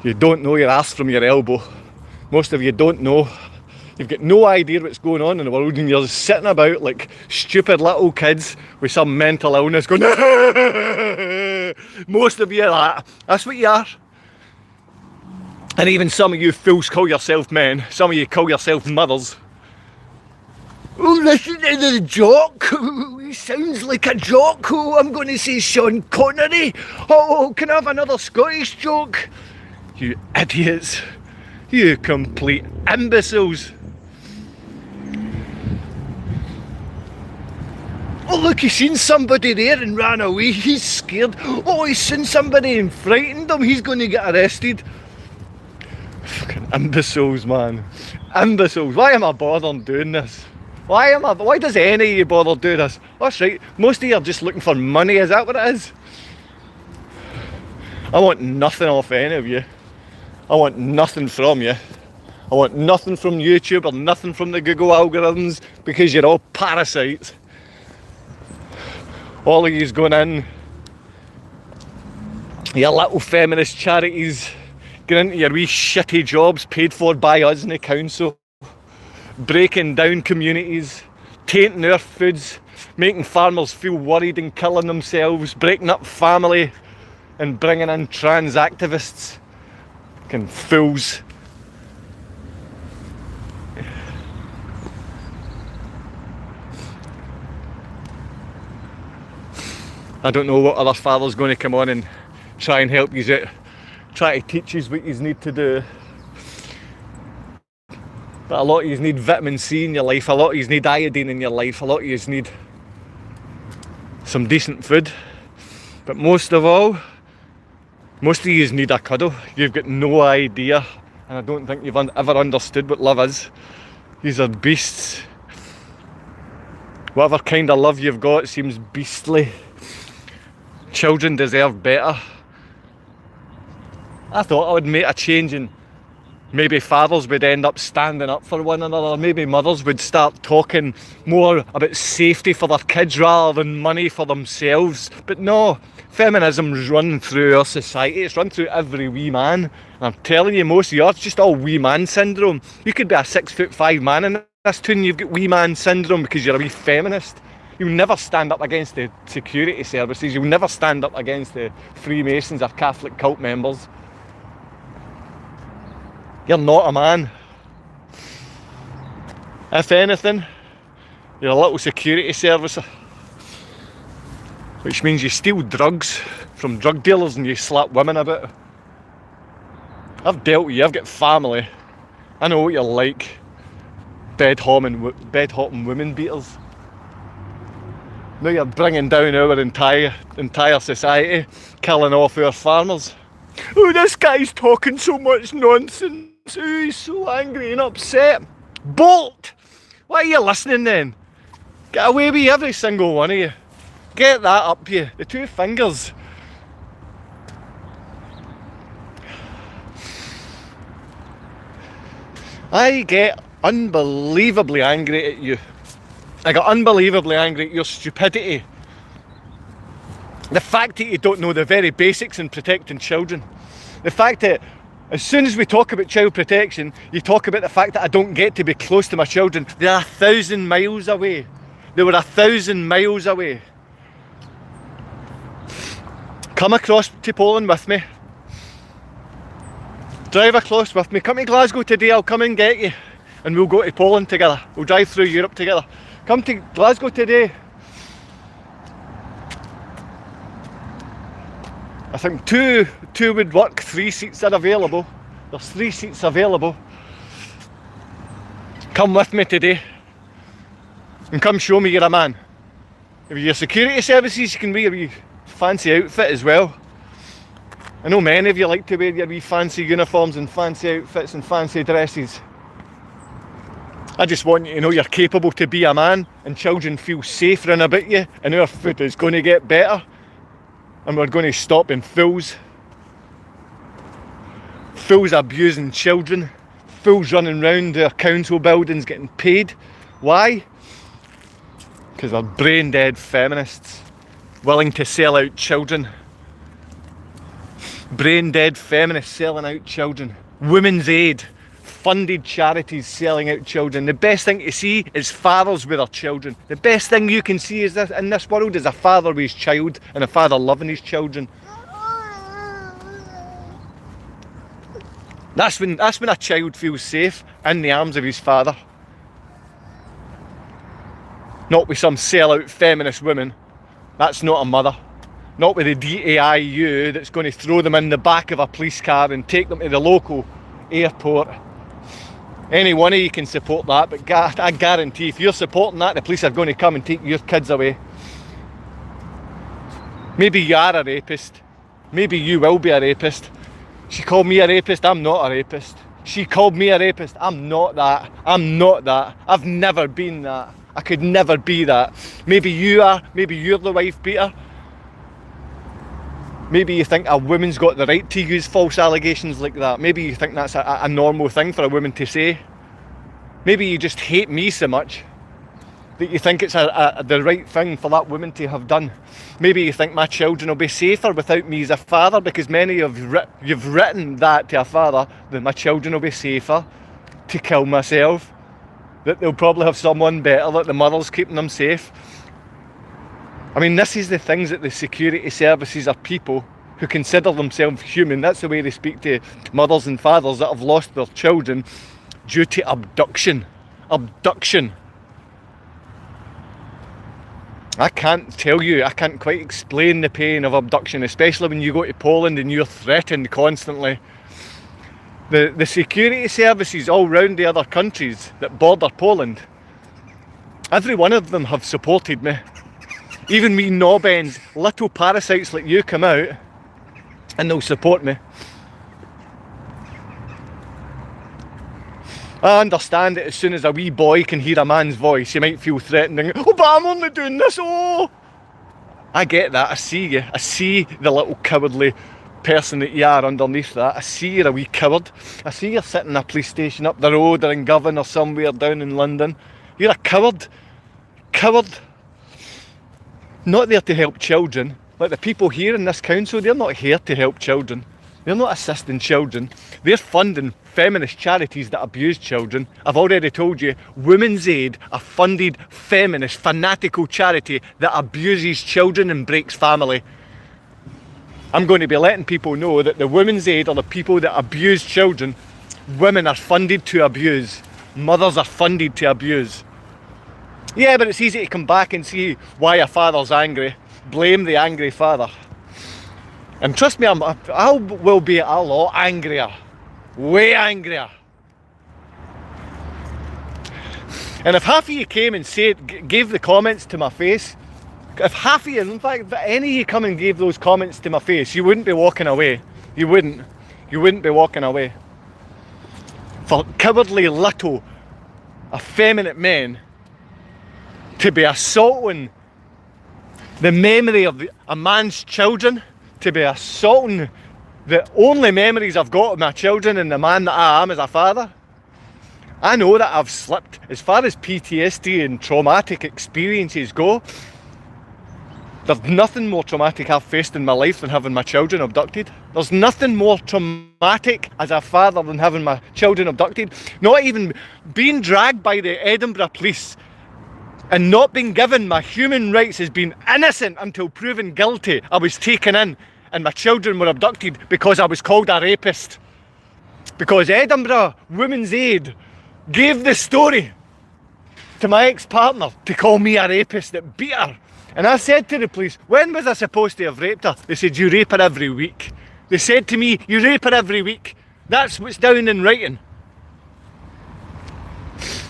You don't know your ass from your elbow. Most of you don't know You've got no idea what's going on in the world, and you're just sitting about like stupid little kids with some mental illness going, most of you are that. That's what you are. And even some of you fools call yourself men, some of you call yourself mothers. Oh, listen to the jock. He sounds like a jock. Oh, I'm going to say Sean Connery. Oh, can I have another Scottish joke? You idiots. You complete imbeciles. Oh, look, he's seen somebody there and ran away. He's scared. Oh, he's seen somebody and frightened him. He's going to get arrested. Fucking imbeciles, man. Imbeciles. Why am I bothering doing this? Why does any of you bother do this? That's right, most of you are just looking for money, is that what it is? I want nothing off any of you. I want nothing from you. I want nothing from YouTube or nothing from the Google algorithms, because you're all parasites. All of you's going in, your little feminist charities, going into your wee shitty jobs paid for by us in the council, breaking down communities, tainting our foods, making farmers feel worried and killing themselves, breaking up family and bringing in trans activists. Fucking fools. I don't know what other father's going to come on and try and help you out, try to teach you what you need to do. But a lot of you need vitamin C in your life, a lot of you need iodine in your life, a lot of you need some decent food. But most of all, most of you need a cuddle. You've got no idea, and I don't think you've ever understood what love is. These are beasts. Whatever kind of love you've got seems beastly. Children deserve better. I thought I would make a change, and maybe fathers would end up standing up for one another. Maybe mothers would start talking more about safety for their kids rather than money for themselves. But no, feminism's run through our society. It's run through every wee man. And I'm telling you, most of you, it's just all wee man syndrome. You could be a 6'5" man in this tune, you've got wee man syndrome because you're a wee feminist. You'll never stand up against the security services. You'll never stand up against the Freemasons or Catholic cult members. You're not a man. If anything, you're a little security service, which means you steal drugs from drug dealers and you slap women about. I've dealt with you, I've got family. I know what you're like. Bed-hopping women beaters. Now you're bringing down our entire society, killing off our farmers. Oh, this guy's talking so much nonsense. Oh, he's so angry and upset. Bolt! Why are you listening then? Get away with every single one of you. Get that up you. The two fingers. I get unbelievably angry at you. I got unbelievably angry at your stupidity. The fact that you don't know the very basics in protecting children. The fact that as soon as we talk about child protection, you talk about the fact that I don't get to be close to my children. They're 1,000 miles away. They were 1,000 miles away. Come across to Poland with me. Drive across with me. Come to Glasgow today, I'll come and get you. And we'll go to Poland together. We'll drive through Europe together. Come to Glasgow today. I think two would work, 3 seats are available. There's 3 seats available. Come with me today. And come show me you're a man. If you're security services, you can wear a wee fancy outfit as well. I know many of you like to wear your wee fancy uniforms and fancy outfits and fancy dresses. I just want you to know you're capable to be a man, and children feel safe running about you, and our food is going to get better, and we're going to stop being fools. Fools abusing children, fools running round our council buildings getting paid. Why? Because they're brain dead feminists, willing to sell out children. Brain dead feminists selling out children. Women's Aid, funded charities selling out children. The best thing to see is fathers with their children. The best thing you can see is this, in this world, is a father with his child and a father loving his children. That's when a child feels safe in the arms of his father. Not with some sellout feminist woman. That's not a mother. Not with the DAIU that's going to throw them in the back of a police car and take them to the local airport. Any one of you can support that, but I guarantee if you're supporting that, the police are going to come and take your kids away. Maybe you are a rapist. Maybe you will be a rapist. She called me a rapist, I'm not a rapist. She called me a rapist, I'm not that. I'm not that. I've never been that. I could never be that. Maybe you are, maybe you're the wife beater. Maybe you think a woman's got the right to use false allegations like that. Maybe you think that's a normal thing for a woman to say. Maybe you just hate me so much that you think it's the right thing for that woman to have done. Maybe you think my children will be safer without me as a father, because many of you've written that to a father, that my children will be safer to kill myself, that they'll probably have someone better, that the mother's keeping them safe. I mean, this is the things that the security services are people who consider themselves human. That's the way they speak to mothers and fathers that have lost their children due to abduction. Abduction. I can't tell you, I can't quite explain the pain of abduction, especially when you go to Poland and you're threatened constantly. The security services all round the other countries that border Poland, every one of them have supported me. Even me knobends, little parasites like you come out and they'll support me. I understand that as soon as a wee boy can hear a man's voice, you might feel threatening. Oh, but I'm only doing this, oh! I get that, I see you. I see the little cowardly person that you are underneath that. I see you're a wee coward. I see you're sitting in a police station up the road or in Govan or somewhere down in London. You're a coward. Coward. Not there to help children. Like the people here in this council, they're not here to help children. They're not assisting children. They're funding feminist charities that abuse children. I've already told you, Women's Aid, a funded feminist fanatical charity that abuses children and breaks family. I'm going to be letting people know that the Women's Aid are the people that abuse children. Women are funded to abuse. Mothers are funded to abuse. Yeah, but it's easy to come back and see why a father's angry. Blame the angry father. And trust me, I will be a lot angrier. Way angrier. And if half of you came and gave the comments to my face, if half of you, in fact, if any of you come and gave those comments to my face, you wouldn't be walking away. You wouldn't. You wouldn't be walking away. For cowardly little, effeminate men to be assaulting the memory of a man's children, to be assaulting the only memories I've got of my children and the man that I am as a father. I know that I've slipped. As far as PTSD and traumatic experiences go, there's nothing more traumatic I've faced in my life than having my children abducted. There's nothing more traumatic as a father than having my children abducted. Not even being dragged by the Edinburgh police and not being given my human rights as being innocent until proven guilty. I was taken in and my children were abducted because I was called a rapist. Because Edinburgh Women's Aid gave the story to my ex-partner to call me a rapist that beat her. And I said to the police, when was I supposed to have raped her? They said, you rape her every week. They said to me, you rape her every week. That's what's down in writing.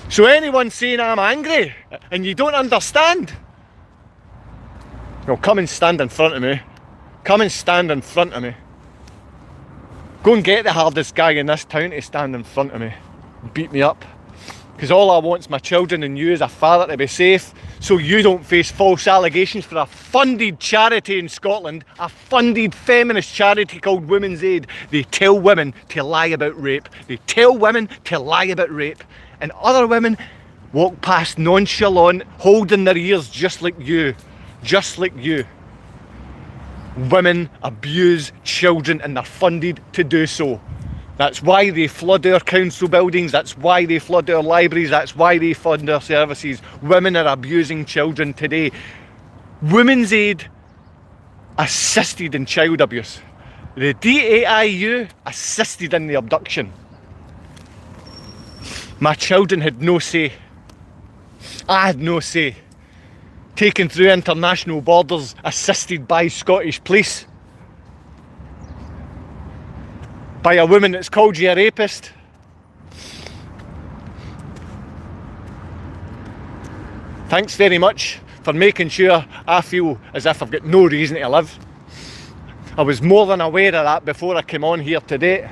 So anyone saying I'm angry and you don't understand, well, come and stand in front of me. Come and stand in front of me. Go and get the hardest guy in this town to stand in front of me. Beat me up. Because all I want is my children and you as a father to be safe, so you don't face false allegations for a funded charity in Scotland, a funded feminist charity called Women's Aid. They tell women to lie about rape. They tell women to lie about rape. And other women walk past nonchalant, holding their ears just like you. Just like you. Women abuse children and they're funded to do so. That's why they flood our council buildings, that's why they flood our libraries, that's why they fund our services. Women are abusing children today. Women's Aid assisted in child abuse. The DAIU assisted in the abduction. My children had no say. I had no say. Taken through international borders, assisted by Scottish police. By a woman that's called you a rapist. Thanks very much for making sure I feel as if I've got no reason to live. I was more than aware of that before I came on here today.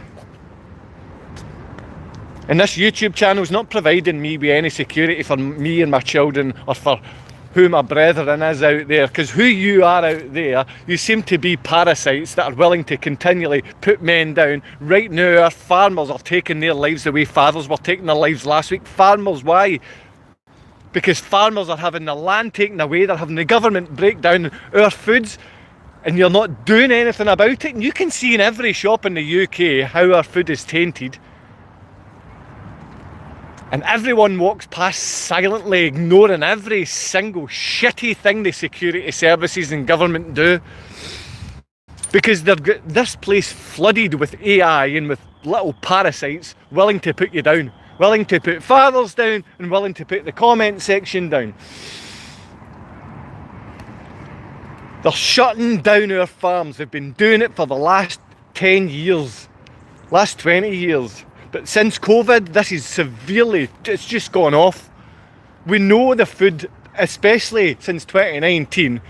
And this YouTube channel is not providing me with any security for me and my children, or for who my brethren is out there, because who you are out there, you seem to be parasites that are willing to continually put men down. Right now our farmers are taking their lives away. Fathers were taking their lives last week. Farmers, why? Because farmers are having the land taken away, they're having the government break down our foods, and you're not doing anything about it. And you can see in every shop in the UK how our food is tainted. And everyone walks past silently, ignoring every single shitty thing the security services and government do. Because they've got this place flooded with AI and with little parasites willing to put you down. Willing to put fathers down and willing to put the comment section down. They're shutting down our farms. They've been doing it for the last 10 years. Last 20 years. But since COVID, this is severely, it's just gone off. We know the food, especially since 2019,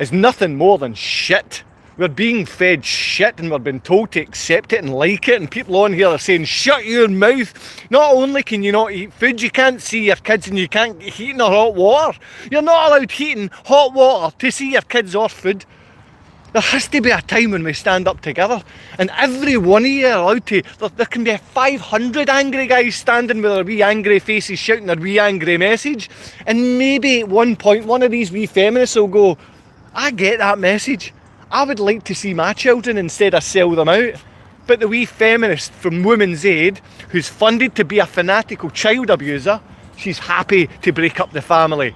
is nothing more than shit. We're being fed shit and we're being told to accept it and like it. And people on here are saying, shut your mouth. Not only can you not eat food, you can't see your kids and you can't get heating or hot water. You're not allowed heating, hot water to see your kids or food. There has to be a time when we stand up together, and every one of you are allowed to, there can be 500 angry guys standing with their wee angry faces shouting their wee angry message, and maybe at one point one of these wee feminists will go, I get that message, I would like to see my children instead of sell them out. But the wee feminist from Women's Aid, who's funded to be a fanatical child abuser, she's happy to break up the family.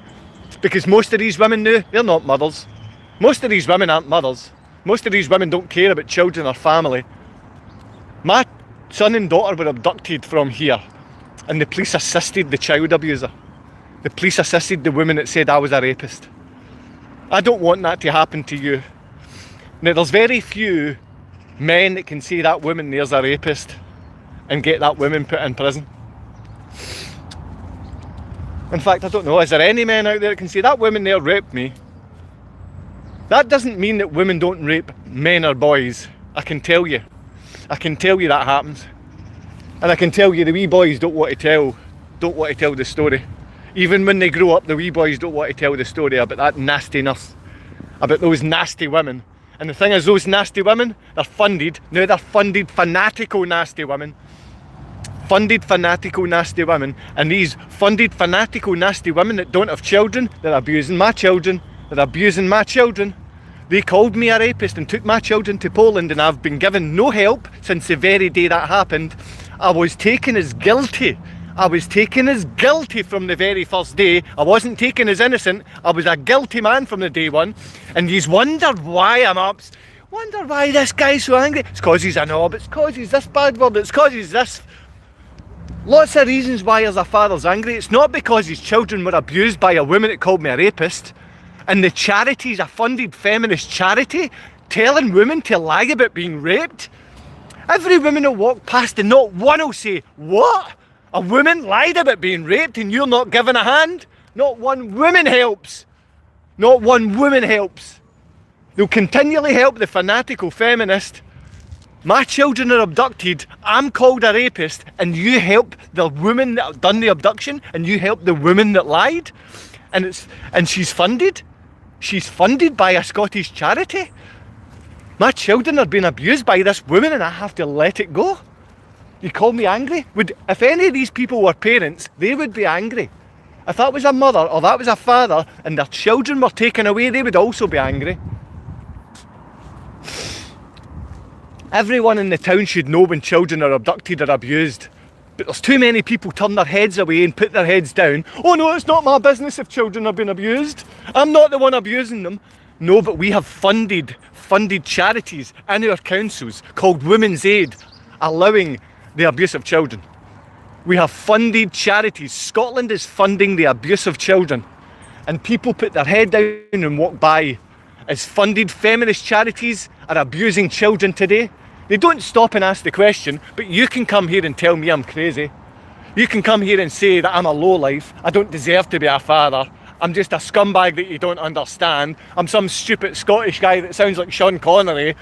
Because most of these women now, they're not mothers. Most of these women aren't mothers. Most of these women don't care about children or family. My son and daughter were abducted from here, and the police assisted the child abuser. The police assisted the woman that said I was a rapist. I don't want that to happen to you. Now, there's very few men that can say that woman there's a rapist and get that woman put in prison. In fact, I don't know, is there any men out there that can say that woman there raped me? That doesn't mean that women don't rape men or boys. I can tell you. I can tell you that happens. And I can tell you the wee boys don't want to tell the story. Even when they grow up, the wee boys don't want to tell the story about that nastiness, about those nasty women. And the thing is, those nasty women, they're funded. Now they're funded fanatical nasty women. Funded fanatical nasty women. And these funded fanatical nasty women that don't have children, they're abusing my children. They're abusing my children. They called me a rapist and took my children to Poland, and I've been given no help since the very day that happened. I was taken as guilty. I was taken as guilty from the very first day. I wasn't taken as innocent. I was a guilty man from the day one. And you wonder why I'm up. Wonder why this guy's so angry. It's cause he's a knob. It's cause he's this bad word. It's cause he's this. Lots of reasons why as a father's angry. It's not because his children were abused by a woman that called me a rapist. And the charity's a funded feminist charity telling women to lie about being raped. Every woman will walk past and not one will say, what? A woman lied about being raped and you're not giving a hand? Not one woman helps. Not one woman helps. They'll continually help the fanatical feminist. My children are abducted, I'm called a rapist, and you help the woman that done the abduction, and you help the woman that lied? And she's funded? She's funded by a Scottish charity. My children are being abused by this woman and I have to let it go. You call me angry? If any of these people were parents, they would be angry. If that was a mother or that was a father and their children were taken away, they would also be angry. Everyone in the town should know when children are abducted or abused. But there's too many people turn their heads away and put their heads down. Oh no, it's not my business if children are being abused. I'm not the one abusing them. No, but we have funded charities in our councils called Women's Aid, allowing the abuse of children. We have funded charities. Scotland is funding the abuse of children. And people put their head down and walk by. As funded feminist charities are abusing children today, they don't stop and ask the question, but you can come here and tell me I'm crazy. You can come here and say that I'm a lowlife, I don't deserve to be a father, I'm just a scumbag that you don't understand, I'm some stupid Scottish guy that sounds like Sean Connery.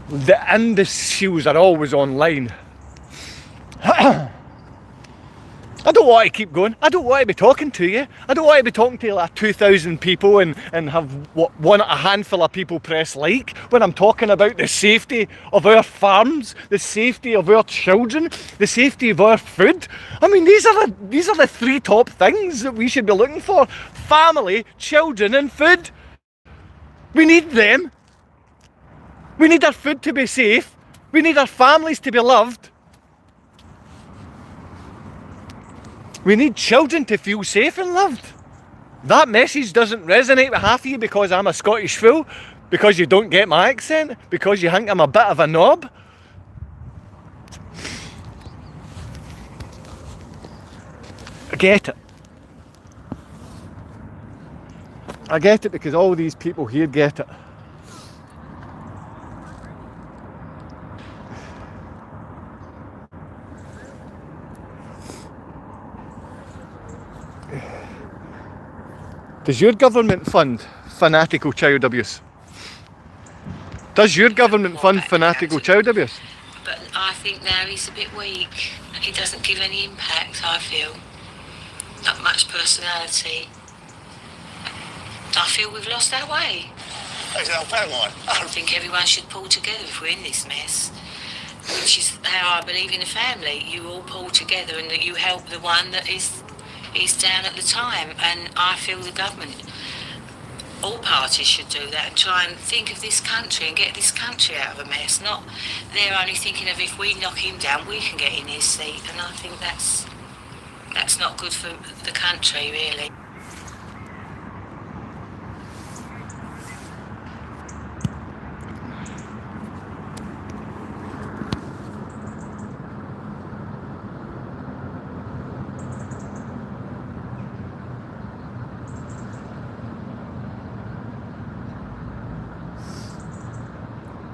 The imbeciles are always online. I don't want to keep going. I don't want to be talking to you. I don't want to be talking to like 2,000 people and have a handful of people press like when I'm talking about the safety of our farms, the safety of our children, the safety of our food. I mean, these are the three top things that we should be looking for: family, children, and food. We need them. We need our food to be safe. We need our families to be loved. We need children to feel safe and loved. That message doesn't resonate with half of you because I'm a Scottish fool, because you don't get my accent, because you think I'm a bit of a knob. I get it. I get it because all these people here get it. Does your government fund fanatical child abuse? Does your government fund fanatical child abuse? But I think now he's a bit weak. He doesn't give any impact, I feel. Not much personality. I feel we've lost our way. I think everyone should pull together if we're in this mess. Which is how I believe in a family. You all pull together and that you help the one that is down at the time. And I feel the government, all parties should do that and try and think of this country and get this country out of a mess. Not they're only thinking of if we knock him down, we can get in his seat. And I think that's not good for the country, really.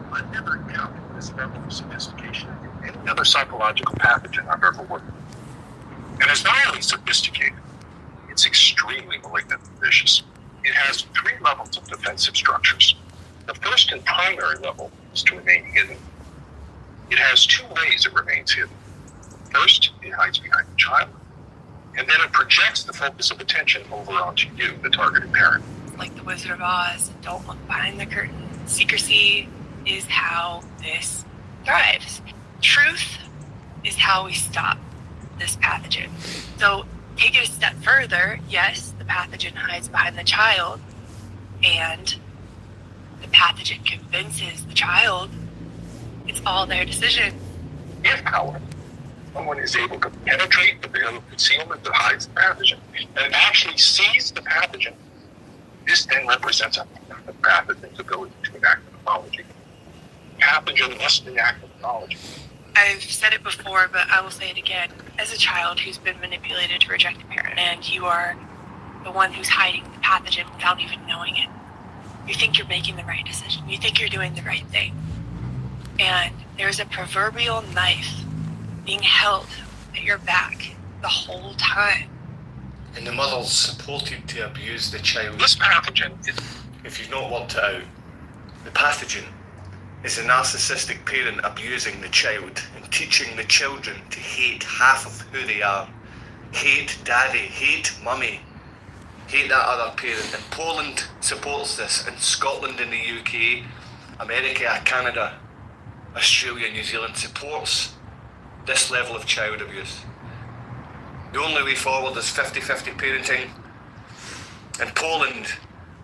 I've never encountered this level of sophistication in any other psychological pathogen I've ever worked with. And it's not only sophisticated, it's extremely malignant and vicious. It has 3 levels of defensive structures. The first and primary level is to remain hidden. It has 2 ways it remains hidden. First, it hides behind the child, and then it projects the focus of attention over onto you, the targeted parent. Like the Wizard of Oz, don't look behind the curtain. Secrecy is how this thrives. Truth is how we stop this pathogen. So take it a step further. Yes, the pathogen hides behind the child, and the pathogen convinces the child it's all their decision. If, however, someone is able to penetrate the veil of concealment that hides the pathogen and actually sees the pathogen, this then represents a pathogen's ability to enact an apology. Pathogen must enact an apology. I've said it before, but I will say it again. As a child who's been manipulated to reject a parent, and you are the one who's hiding the pathogen without even knowing it, you think you're making the right decision. You think you're doing the right thing. And there's a proverbial knife being held at your back the whole time. And the mother's supported to abuse the child. This pathogen is... If you've not worked it out, the pathogen is a narcissistic parent abusing the child and teaching the children to hate half of who they are. Hate daddy, hate mummy, hate that other parent. And Poland supports this, and Scotland and the UK, America, Canada, Australia, New Zealand supports this level of child abuse. The only way forward is 50-50 parenting, and Poland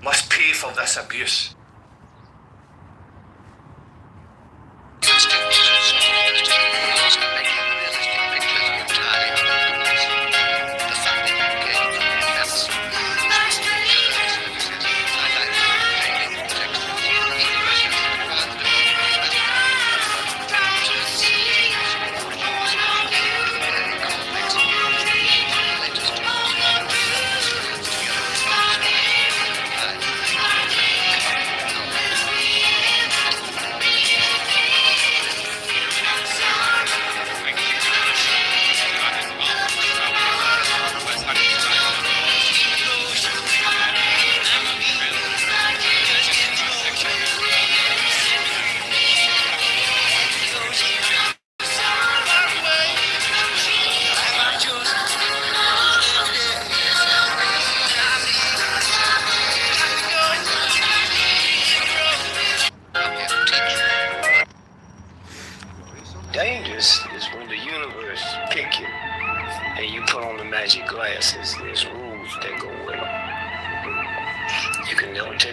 must pay for this abuse.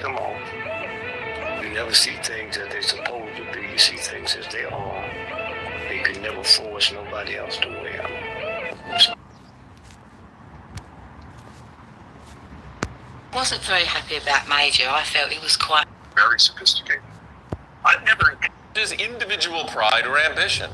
take them off. You never see things as they're supposed to be. You see things as they are. You could never force nobody else to wear them. Wasn't very happy about Major. I felt he was quite Very sophisticated. I've never Is individual pride or ambition.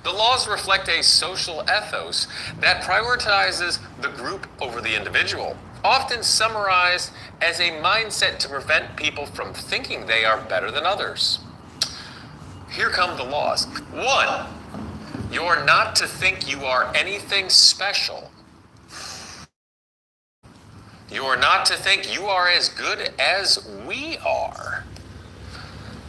The laws reflect a social ethos that prioritizes the group over the individual, often summarized as a mindset to prevent people from thinking they are better than others. Here come the laws. 1. You're not to think you are anything special. You are not to think you are as good as we are.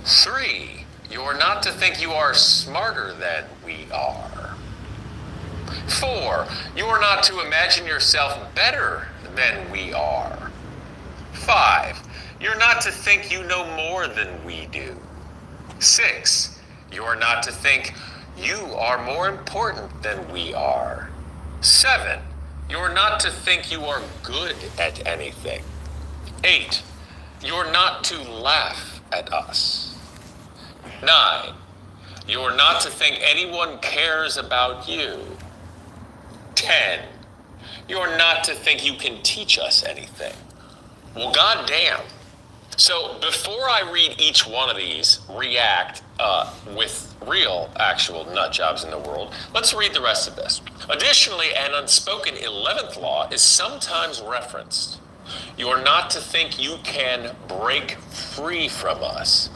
3. You are not to think you are smarter than we are. 4. You are not to imagine yourself better than we are. 5. You're not to think you know more than we do. 6. You are not to think you are more important than we are. 7. You are not to think you are good at anything. 8. You are not to laugh at us. 9. You are not to think anyone cares about you. 10. You are not to think you can teach us anything. Well, goddamn. So before I read each one of these, react with real, actual nut jobs in the world, let's read the rest of this. Additionally, an unspoken 11th law is sometimes referenced. You are not to think you can break free from us.